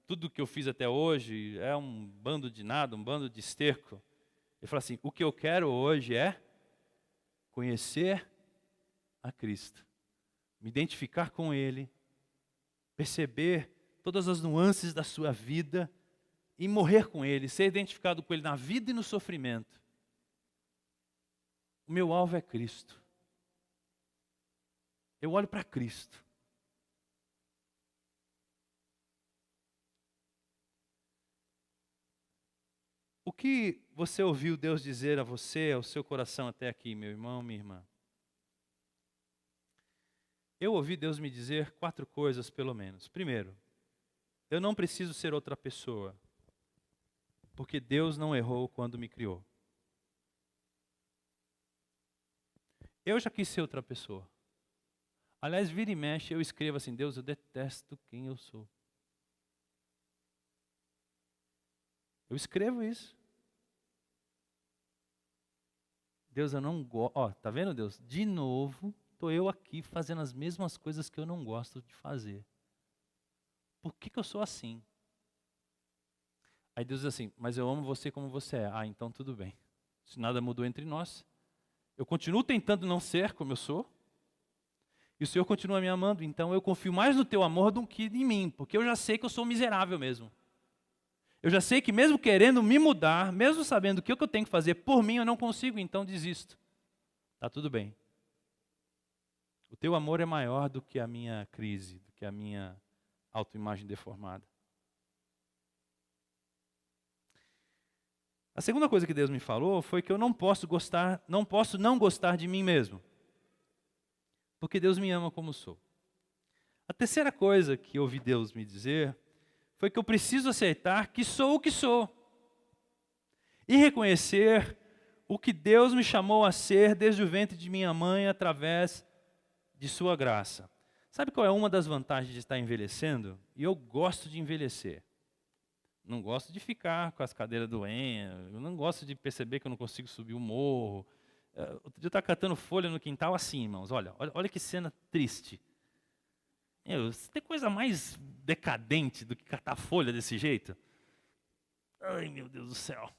Speaker 1: tudo que eu fiz até hoje é um bando de nada, um bando de esterco. Ele fala assim, o que eu quero hoje é conhecer a Cristo. Me identificar com Ele, perceber todas as nuances da sua vida e morrer com Ele, ser identificado com Ele na vida e no sofrimento. O meu alvo é Cristo. Eu olho para Cristo. O que você ouviu Deus dizer a você, ao seu coração até aqui, meu irmão, minha irmã? Eu ouvi Deus me dizer 4 coisas, pelo menos. Primeiro, eu não preciso ser outra pessoa, porque Deus não errou quando me criou. Eu já quis ser outra pessoa. Aliás, vira e mexe, eu escrevo assim, Deus, eu detesto quem eu sou. Eu escrevo isso. Deus, eu não gosto. Ó, tá vendo, Deus? De novo, estou eu aqui fazendo as mesmas coisas que eu não gosto de fazer. Por que eu sou assim? Aí Deus diz assim, mas eu amo você como você é. Ah, então tudo bem. Se nada mudou entre nós, eu continuo tentando não ser como eu sou, e o Senhor continua me amando, então eu confio mais no teu amor do que em mim, porque eu já sei que eu sou miserável mesmo. Eu já sei que mesmo querendo me mudar, mesmo sabendo o que eu tenho que fazer por mim, eu não consigo, então desisto. Tá tudo bem. O teu amor é maior do que a minha crise, do que a minha autoimagem deformada. A segunda coisa que Deus me falou foi que eu não posso não gostar de mim mesmo. Porque Deus me ama como sou. A terceira coisa que eu ouvi Deus me dizer foi que eu preciso aceitar que sou o que sou. E reconhecer o que Deus me chamou a ser desde o ventre de minha mãe através de sua graça. Sabe qual é uma das vantagens de estar envelhecendo? E eu gosto de envelhecer. Não gosto de ficar com as cadeiras doentes, eu não gosto de perceber que eu não consigo subir o morro. Outro dia eu estava catando folha no quintal assim, irmãos, olha que cena triste. Tem coisa mais decadente do que catar folha desse jeito? Ai, meu Deus do céu.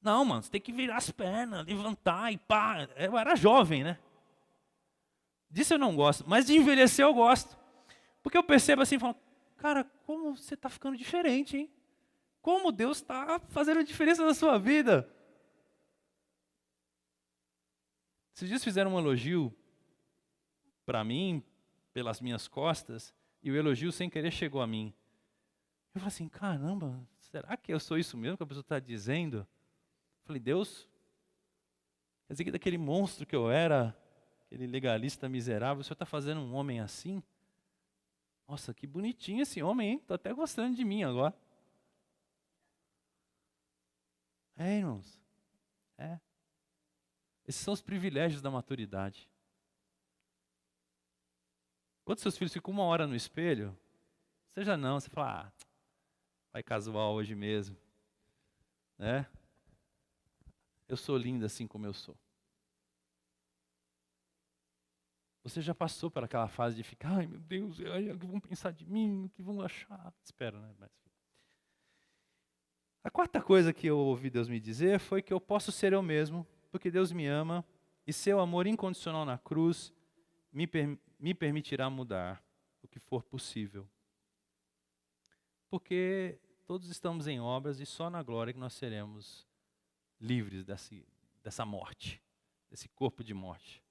Speaker 1: Não, mano, você tem que virar as pernas, levantar e pá. Eu era jovem, né? Disso eu não gosto, mas de envelhecer eu gosto. Porque eu percebo assim, falo, cara, como você está ficando diferente, hein? Como Deus está fazendo diferença na sua vida. Esses dias fizeram um elogio para mim, pelas minhas costas, e o elogio sem querer chegou a mim. Eu falei assim, caramba, será que eu sou isso mesmo que a pessoa está dizendo? Eu falei, Deus, quer dizer que daquele monstro que eu era, aquele legalista miserável, o Senhor está fazendo um homem assim? Nossa, que bonitinho esse homem, hein? Estou até gostando de mim agora. Irmãos, esses são os privilégios da maturidade. Quando seus filhos ficam 1 hora no espelho, você já não, você fala, Vai casual hoje mesmo, né? Eu sou linda assim como eu sou. Você já passou por aquela fase de ficar, ai meu Deus, ai, o que vão pensar de mim, o que vão achar? Espera, né? Mas... A quarta coisa que eu ouvi Deus me dizer foi que eu posso ser eu mesmo, porque Deus me ama, e seu amor incondicional na cruz me permitirá mudar o que for possível. Porque todos estamos em obras e só na glória que nós seremos livres dessa morte, desse corpo de morte.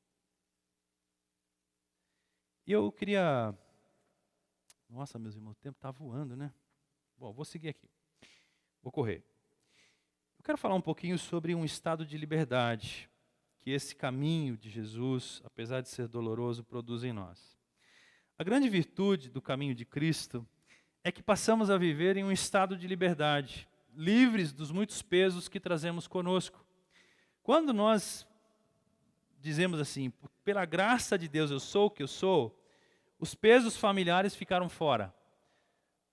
Speaker 1: E eu queria... Nossa, meus irmãos, o tempo está voando, né? Bom, vou seguir aqui. Vou correr. Eu quero falar um pouquinho sobre um estado de liberdade que esse caminho de Jesus, apesar de ser doloroso, produz em nós. A grande virtude do caminho de Cristo é que passamos a viver em um estado de liberdade, livres dos muitos pesos que trazemos conosco. Quando nós dizemos assim, pela graça de Deus eu sou o que eu sou, os pesos familiares ficaram fora.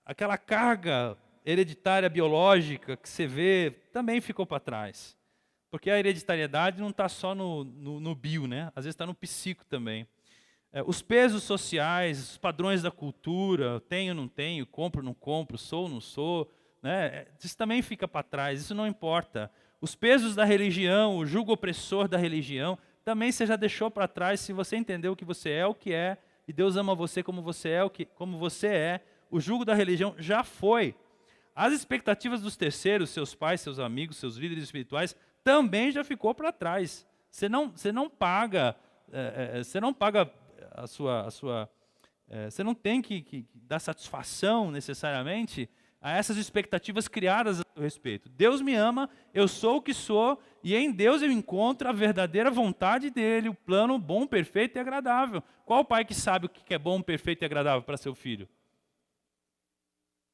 Speaker 1: Aquela carga hereditária biológica que você vê também ficou para trás. Porque a hereditariedade não está só no bio, né? Às vezes está no psico também. Os pesos sociais, os padrões da cultura, tenho, não tenho, compro, não compro, sou, não sou, né? Isso também fica para trás, isso não importa. Os pesos da religião, o jugo opressor da religião, também você já deixou para trás se você entendeu que você é o que é, e Deus ama você como você é, como você é, o jugo da religião já foi. As expectativas dos terceiros, seus pais, seus amigos, seus líderes espirituais, também já ficou para trás. Você não paga você não tem que dar satisfação necessariamente a essas expectativas criadas a seu respeito. Deus me ama, eu sou o que sou, e em Deus eu encontro a verdadeira vontade dele, o plano bom, perfeito e agradável. Qual pai que sabe o que é bom, perfeito e agradável para seu filho?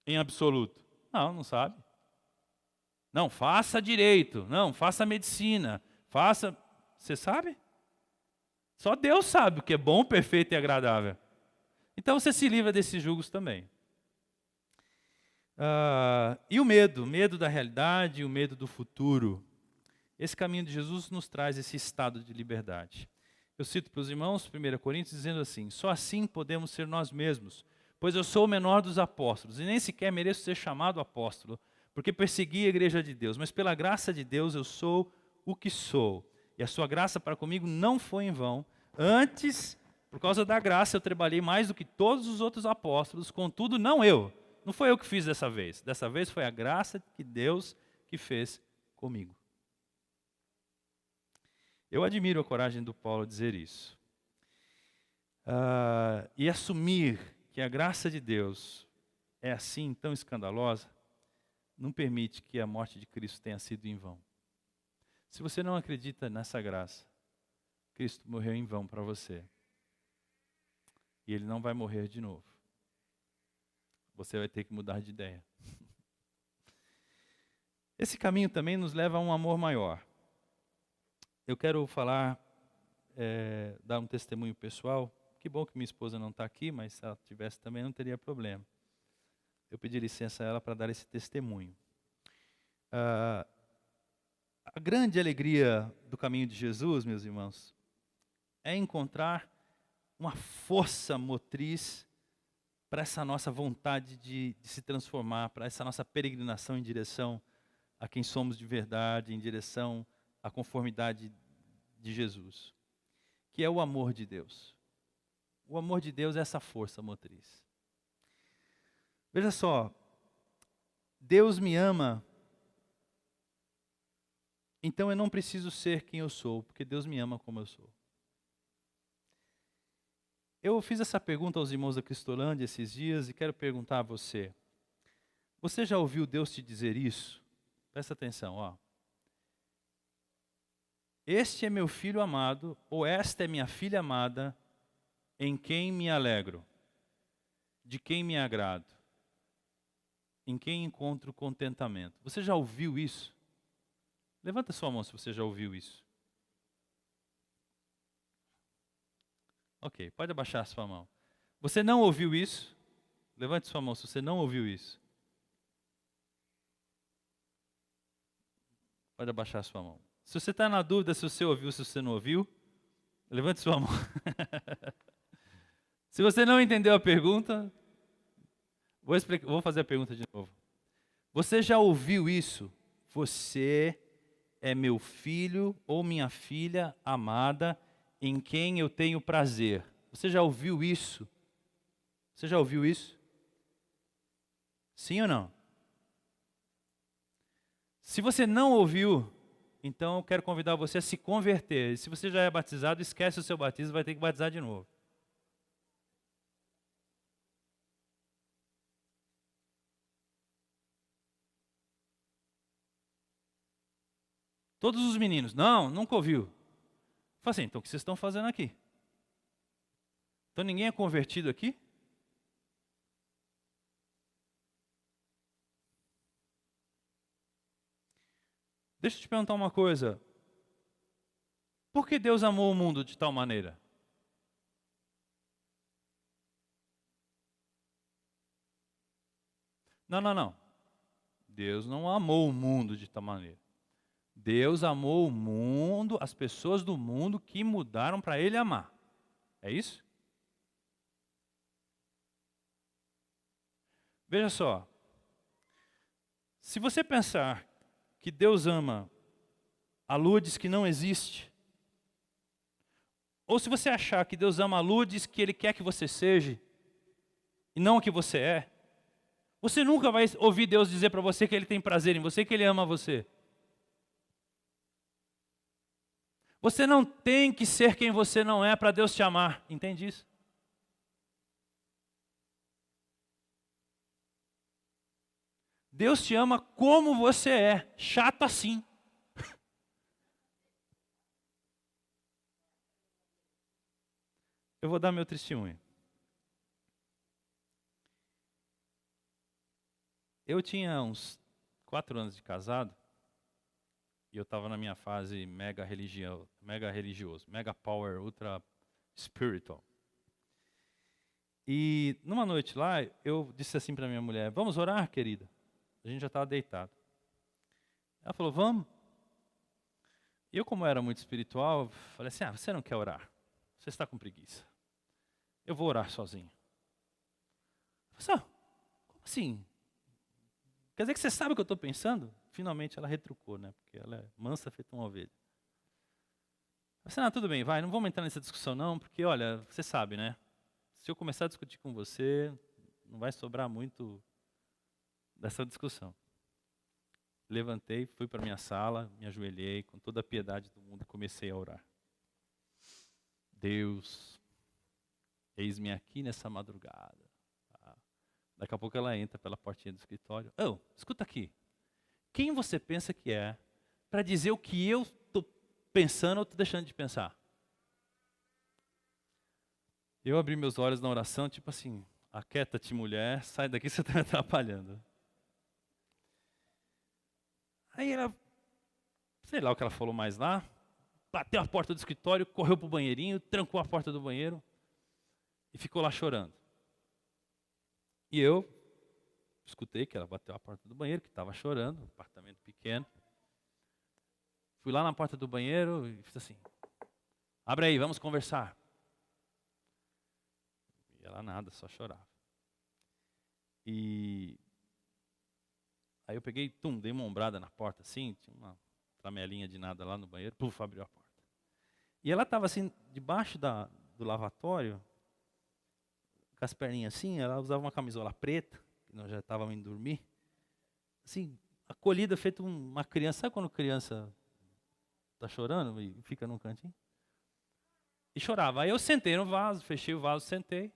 Speaker 1: Em absoluto. Não, não sabe. Não, faça direito, não, faça medicina, faça... Você sabe? Só Deus sabe o que é bom, perfeito e agradável. Então você se livra desses julgos também. E o medo da realidade, o medo do futuro. Esse caminho de Jesus nos traz esse estado de liberdade. Eu cito para os irmãos, 1 Coríntios, dizendo assim, só assim podemos ser nós mesmos, pois eu sou o menor dos apóstolos, e nem sequer mereço ser chamado apóstolo, porque persegui a igreja de Deus, mas pela graça de Deus eu sou o que sou. E a sua graça para comigo não foi em vão. Antes, por causa da graça, eu trabalhei mais do que todos os outros apóstolos, contudo, não eu. Não foi eu que fiz dessa vez. Dessa vez foi a graça de Deus que fez comigo. Eu admiro a coragem do Paulo dizer isso. E assumir que a graça de Deus é assim, tão escandalosa, não permite que a morte de Cristo tenha sido em vão. Se você não acredita nessa graça, Cristo morreu em vão para você. E Ele não vai morrer de novo. Você vai ter que mudar de ideia. Esse caminho também nos leva a um amor maior. Eu quero falar, dar um testemunho pessoal. Que bom que minha esposa não está aqui, mas se ela tivesse também não teria problema. Eu pedi licença a ela para dar esse testemunho. A grande alegria do caminho de Jesus, meus irmãos, é encontrar uma força motriz para essa nossa vontade de se transformar, para essa nossa peregrinação em direção a quem somos de verdade, em direção à conformidade de Jesus, que é o amor de Deus. O amor de Deus é essa força motriz. Veja só, Deus me ama, então eu não preciso ser quem eu sou, porque Deus me ama como eu sou. Eu fiz essa pergunta aos irmãos da Cristolândia esses dias e quero perguntar a você. Você já ouviu Deus te dizer isso? Presta atenção, ó. Este é meu filho amado, ou esta é minha filha amada, em quem me alegro, de quem me agrado, em quem encontro contentamento. Você já ouviu isso? Levanta sua mão se você já ouviu isso. Ok, pode abaixar sua mão. Você não ouviu isso? Levante sua mão se você não ouviu isso. Pode abaixar a sua mão. Se você está na dúvida se você ouviu, se você não ouviu, levante sua mão. Se você não entendeu a pergunta, vou fazer a pergunta de novo. Você já ouviu isso? Você é meu filho ou minha filha amada, em quem eu tenho prazer. Você já ouviu isso? Você já ouviu isso? Sim ou não? Se você não ouviu, então eu quero convidar você a se converter. Se você já é batizado, esquece o seu batismo, vai ter que batizar de novo. Todos os meninos, não, nunca ouviu. Fala assim, então o que vocês estão fazendo aqui? Então ninguém é convertido aqui? Deixa eu te perguntar uma coisa. Por que Deus amou o mundo de tal maneira? Não. Deus não amou o mundo de tal maneira. Deus amou o mundo, as pessoas do mundo que mudaram para Ele amar. É isso? Veja só. Se você pensar que Deus ama a Lourdes que não existe, ou se você achar que Deus ama a Lourdes que Ele quer que você seja, e não a que você é, você nunca vai ouvir Deus dizer para você que Ele tem prazer em você, que Ele ama você. Você não tem que ser quem você não é para Deus te amar, entende isso? Deus te ama como você é, chato assim. Eu vou dar meu testemunho. Eu tinha uns 4 anos de casado e eu estava na minha fase mega religioso, mega power, ultra spiritual. E numa noite lá, eu disse assim para minha mulher, vamos orar, querida? A gente já estava deitado. Ela falou, vamos. E eu, como era muito espiritual, falei assim, você não quer orar? Você está com preguiça. Eu vou orar sozinho. Eu falei, como assim? Quer dizer que você sabe o que eu estou pensando? Finalmente ela retrucou, né? Porque ela é mansa feita uma ovelha. Eu falei, tudo bem, vai, não vamos entrar nessa discussão não, porque olha, você sabe, né? Se eu começar a discutir com você, não vai sobrar muito dessa discussão. Levantei, fui para minha sala, me ajoelhei com toda a piedade do mundo e comecei a orar. Deus, eis-me aqui nessa madrugada. Daqui a pouco ela entra pela portinha do escritório. Escuta aqui. Quem você pensa que é para dizer o que eu estou pensando ou estou deixando de pensar? Eu abri meus olhos na oração, tipo assim, aquieta-te mulher, sai daqui, você está me atrapalhando. Aí ela, sei lá o que ela falou mais lá, bateu a porta do escritório, correu para o banheirinho, trancou a porta do banheiro e ficou lá chorando. E eu escutei que ela bateu a porta do banheiro, que estava chorando, um apartamento pequeno. Fui lá na porta do banheiro e fiz assim, abre aí, vamos conversar. E ela nada, só chorava. E aí eu peguei, dei uma ombrada na porta assim, tinha uma tramelinha de nada lá no banheiro, abriu a porta. E ela estava assim, debaixo do lavatório, com as perninhas assim, ela usava uma camisola preta, que nós já estávamos indo dormir, assim, acolhida, feito uma criança. Sabe quando criança está chorando e fica num cantinho? E chorava. Aí eu sentei no vaso, fechei o vaso, sentei.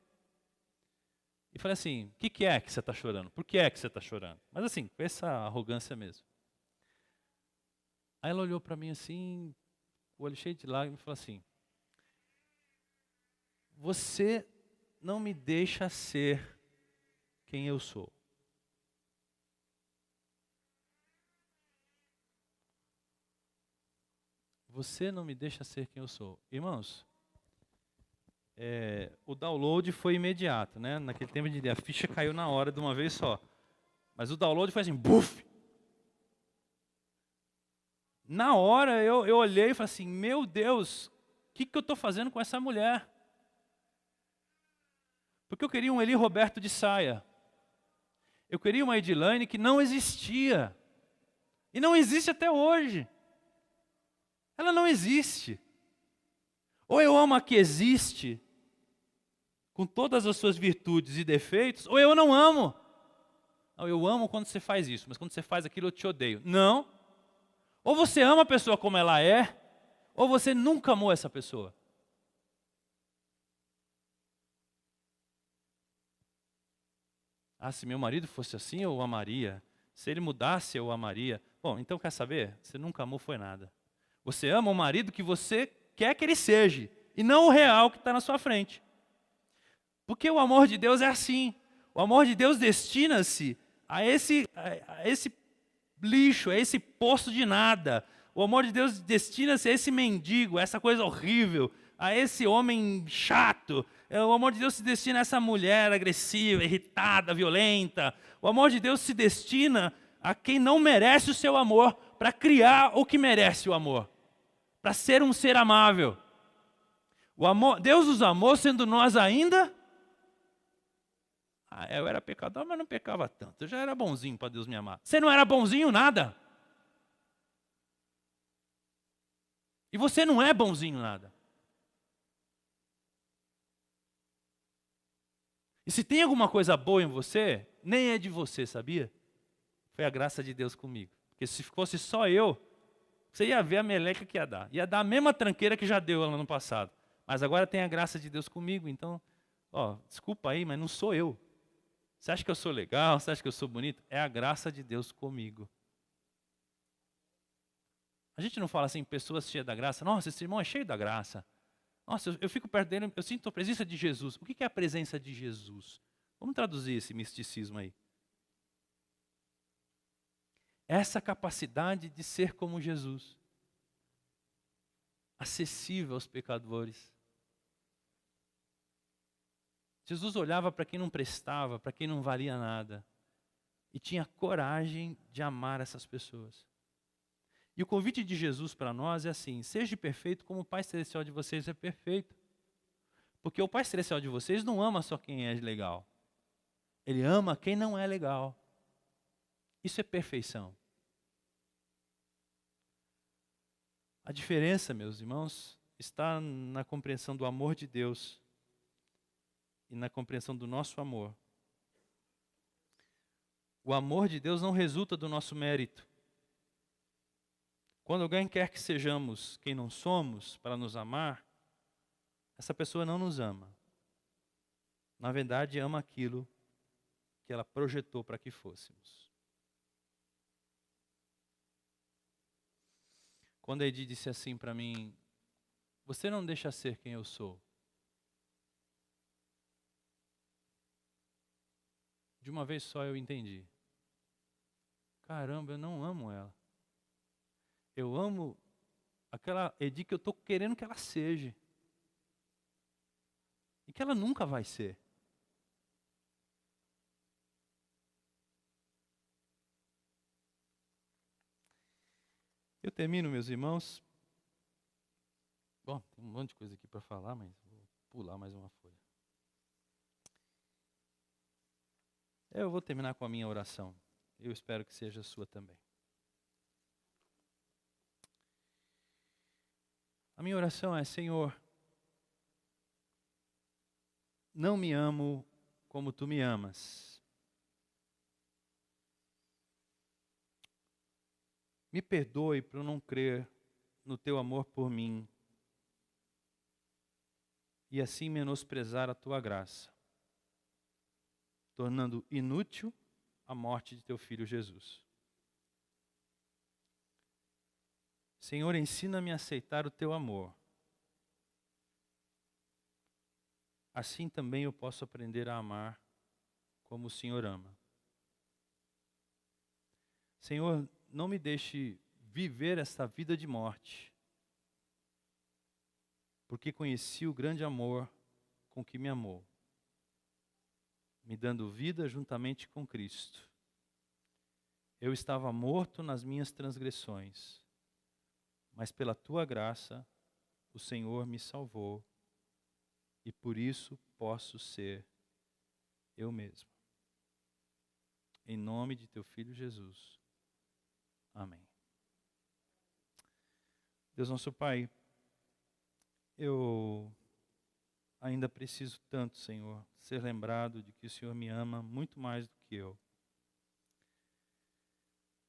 Speaker 1: E falei assim, o que é que você está chorando? Por que é que você está chorando? Mas assim, com essa arrogância mesmo. Aí ela olhou para mim assim, o olho cheio de lágrimas, e falou assim, você não me deixa ser quem eu sou. Você não me deixa ser quem eu sou. Irmãos, o download foi imediato, né? Naquele tempo a ficha caiu na hora de uma vez só. Mas o download foi assim, buf! Na hora eu olhei e falei assim, meu Deus, o que eu estou fazendo com essa mulher? Porque eu queria um Eli Roberto de saia. Eu queria uma Edilane que não existia. E não existe até hoje. Ela não existe. Ou eu amo a que existe, com todas as suas virtudes e defeitos, ou eu não amo. Não, eu amo quando você faz isso, mas quando você faz aquilo eu te odeio. Não. Ou você ama a pessoa como ela é, ou você nunca amou essa pessoa. Ah, se meu marido fosse assim, eu o amaria. Se ele mudasse, eu o amaria. Bom, então quer saber? Você nunca amou foi nada. Você ama o marido que você quer que ele seja, e não o real que está na sua frente. Porque o amor de Deus é assim. O amor de Deus destina-se a esse lixo, a esse poço de nada. O amor de Deus destina-se a esse mendigo, a essa coisa horrível, a esse homem chato. O amor de Deus se destina a essa mulher agressiva, irritada, violenta. O amor de Deus se destina a quem não merece o seu amor, para criar o que merece o amor, para ser um ser amável. O amor, Deus nos amou sendo nós ainda... eu era pecador, mas não pecava tanto. Eu já era bonzinho para Deus me amar. Você não era bonzinho nada. E você não é bonzinho nada. E se tem alguma coisa boa em você, nem é de você, sabia? Foi a graça de Deus comigo. Porque se fosse só eu, você ia ver a meleca que ia dar. Ia dar a mesma tranqueira que já deu lá no passado. Mas agora tem a graça de Deus comigo, então, desculpa aí, mas não sou eu. Você acha que eu sou legal? Você acha que eu sou bonito? É a graça de Deus comigo. A gente não fala assim, pessoas cheias da graça. Nossa, esse irmão é cheio da graça. Nossa, eu fico perto dele, eu sinto a presença de Jesus. O que é a presença de Jesus? Vamos traduzir esse misticismo aí. Essa capacidade de ser como Jesus. Acessível aos pecadores. Jesus olhava para quem não prestava, para quem não valia nada. E tinha coragem de amar essas pessoas. E o convite de Jesus para nós é assim, seja perfeito como o Pai Celestial de vocês é perfeito. Porque o Pai Celestial de vocês não ama só quem é legal. Ele ama quem não é legal. Isso é perfeição. A diferença, meus irmãos, está na compreensão do amor de Deus e na compreensão do nosso amor. O amor de Deus não resulta do nosso mérito. Quando alguém quer que sejamos quem não somos para nos amar, essa pessoa não nos ama. Na verdade, ama aquilo que ela projetou para que fôssemos. Quando a Edi disse assim para mim, você não deixa ser quem eu sou. De uma vez só eu entendi. Caramba, eu não amo ela. Eu amo aquela Edi que eu estou querendo que ela seja. E que ela nunca vai ser. Eu termino, meus irmãos. Bom, tem um monte de coisa aqui para falar, mas vou pular mais uma folha. Eu vou terminar com a minha oração. Eu espero que seja a sua também. A minha oração é, Senhor, não me amo como Tu me amas. Me perdoe por não crer no Teu amor por mim e assim menosprezar a Tua graça, tornando inútil a morte de Teu Filho Jesus. Senhor, ensina-me a aceitar o Teu amor. Assim também eu posso aprender a amar como o Senhor ama. Senhor, não me deixe viver esta vida de morte, porque conheci o grande amor com que me amou, me dando vida juntamente com Cristo. Eu estava morto nas minhas transgressões, mas pela tua graça o Senhor me salvou e por isso posso ser eu mesmo. Em nome de teu Filho Jesus. Amém. Deus nosso Pai, eu ainda preciso tanto, Senhor, ser lembrado de que o Senhor me ama muito mais do que eu.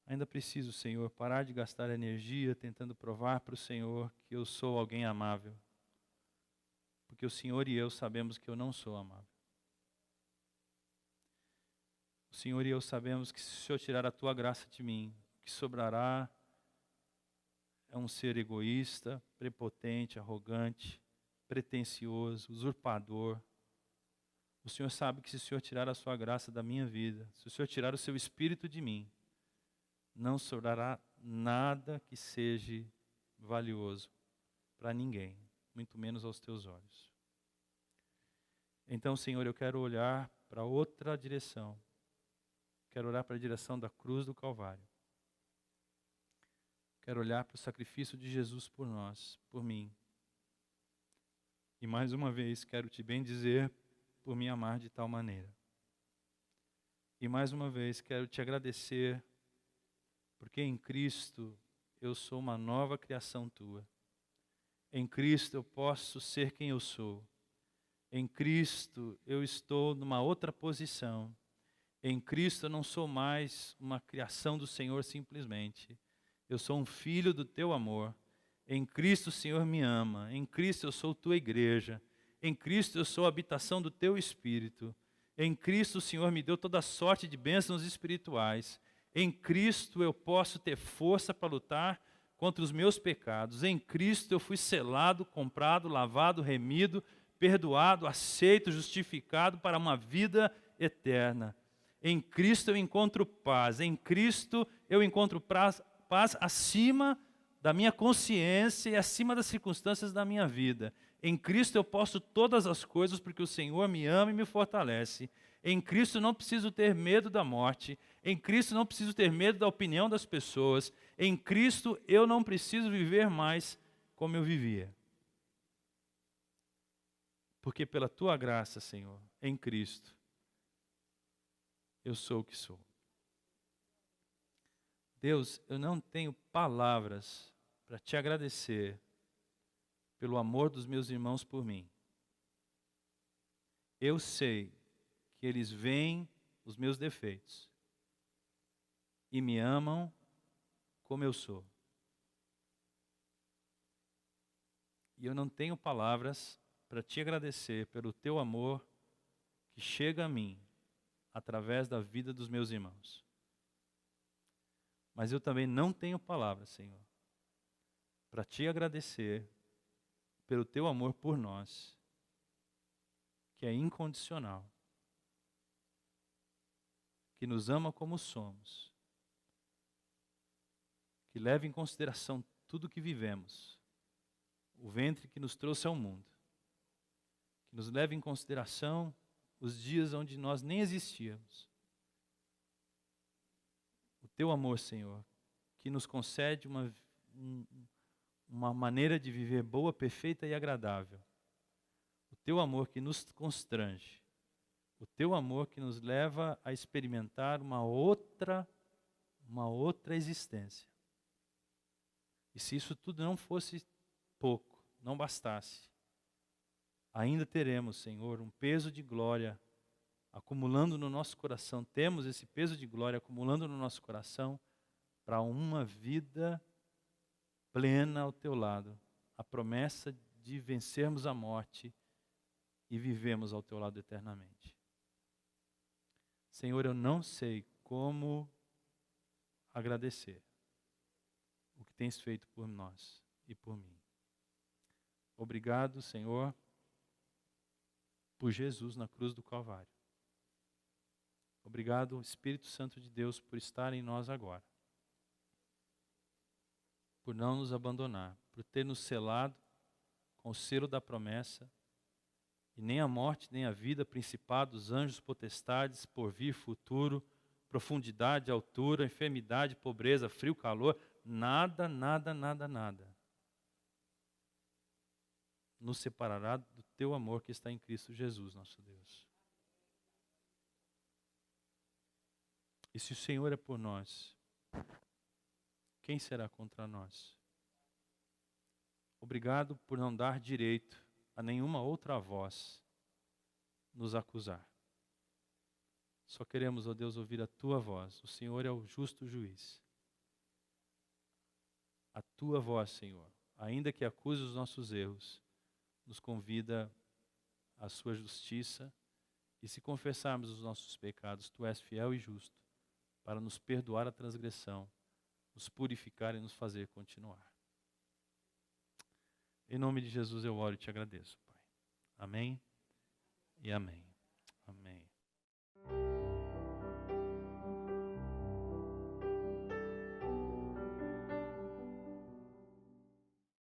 Speaker 1: Ainda preciso, Senhor, parar de gastar energia tentando provar para o Senhor que eu sou alguém amável. Porque o Senhor e eu sabemos que eu não sou amável. O Senhor e eu sabemos que se o Senhor tirar a tua graça de mim, o que sobrará é um ser egoísta, prepotente, arrogante, pretensioso, usurpador. O Senhor sabe que se o Senhor tirar a sua graça da minha vida, se o Senhor tirar o seu espírito de mim, não sobrará nada que seja valioso para ninguém, muito menos aos teus olhos. Então, Senhor, eu quero olhar para outra direção. Quero olhar para a direção da cruz do Calvário. Quero olhar para o sacrifício de Jesus por nós, por mim. E mais uma vez quero te bendizer por me amar de tal maneira. E mais uma vez quero te agradecer, porque em Cristo eu sou uma nova criação tua. Em Cristo eu posso ser quem eu sou. Em Cristo eu estou numa outra posição. Em Cristo eu não sou mais uma criação do Senhor simplesmente. Eu sou um filho do teu amor. Em Cristo o Senhor me ama. Em Cristo eu sou tua igreja. Em Cristo eu sou a habitação do teu Espírito. Em Cristo o Senhor me deu toda sorte de bênçãos espirituais. Em Cristo eu posso ter força para lutar contra os meus pecados. Em Cristo eu fui selado, comprado, lavado, remido, perdoado, aceito, justificado para uma vida eterna. Em Cristo eu encontro paz. Em Cristo eu encontro paz acima da minha consciência e acima das circunstâncias da minha vida. Em Cristo eu posso todas as coisas porque o Senhor me ama e me fortalece. Em Cristo não preciso ter medo da morte. Em Cristo não preciso ter medo da opinião das pessoas. Em Cristo eu não preciso viver mais como eu vivia. Porque pela tua graça, Senhor, em Cristo, eu sou o que sou. Deus, eu não tenho palavras para te agradecer pelo amor dos meus irmãos por mim. Eu sei que eles veem os meus defeitos e me amam como eu sou. E eu não tenho palavras para te agradecer pelo teu amor que chega a mim através da vida dos meus irmãos. Mas eu também não tenho palavras, Senhor, para te agradecer pelo teu amor por nós, que é incondicional, que nos ama como somos, que leva em consideração tudo o que vivemos, o ventre que nos trouxe ao mundo, que nos leva em consideração os dias onde nós nem existíamos. O teu amor, Senhor, que nos concede uma maneira de viver boa, perfeita e agradável. O teu amor que nos constrange. O teu amor que nos leva a experimentar uma outra existência. E se isso tudo não fosse pouco, não bastasse, ainda teremos, Senhor, um peso de glória acumulando no nosso coração. Temos esse peso de glória acumulando no nosso coração para uma vida plena ao teu lado. A promessa de vencermos a morte e vivemos ao teu lado eternamente. Senhor, eu não sei como agradecer o que tens feito por nós e por mim. Obrigado, Senhor, por Jesus na cruz do Calvário. Obrigado, Espírito Santo de Deus, por estar em nós agora. Por não nos abandonar, por ter nos selado com o selo da promessa, e nem a morte, nem a vida, principados, anjos, potestades, porvir, futuro, profundidade, altura, enfermidade, pobreza, frio, calor, nada nos separará do teu amor que está em Cristo Jesus, nosso Deus. E se o Senhor é por nós, quem será contra nós? Obrigado por não dar direito a nenhuma outra voz nos acusar. Só queremos, ó Deus, ouvir a tua voz. O Senhor é o justo juiz. A tua voz, Senhor, ainda que acuse os nossos erros, nos convida à sua justiça, e se confessarmos os nossos pecados, tu és fiel e justo para nos perdoar a transgressão, nos purificar e nos fazer continuar. Em nome de Jesus eu oro e te agradeço, Pai. Amém e amém.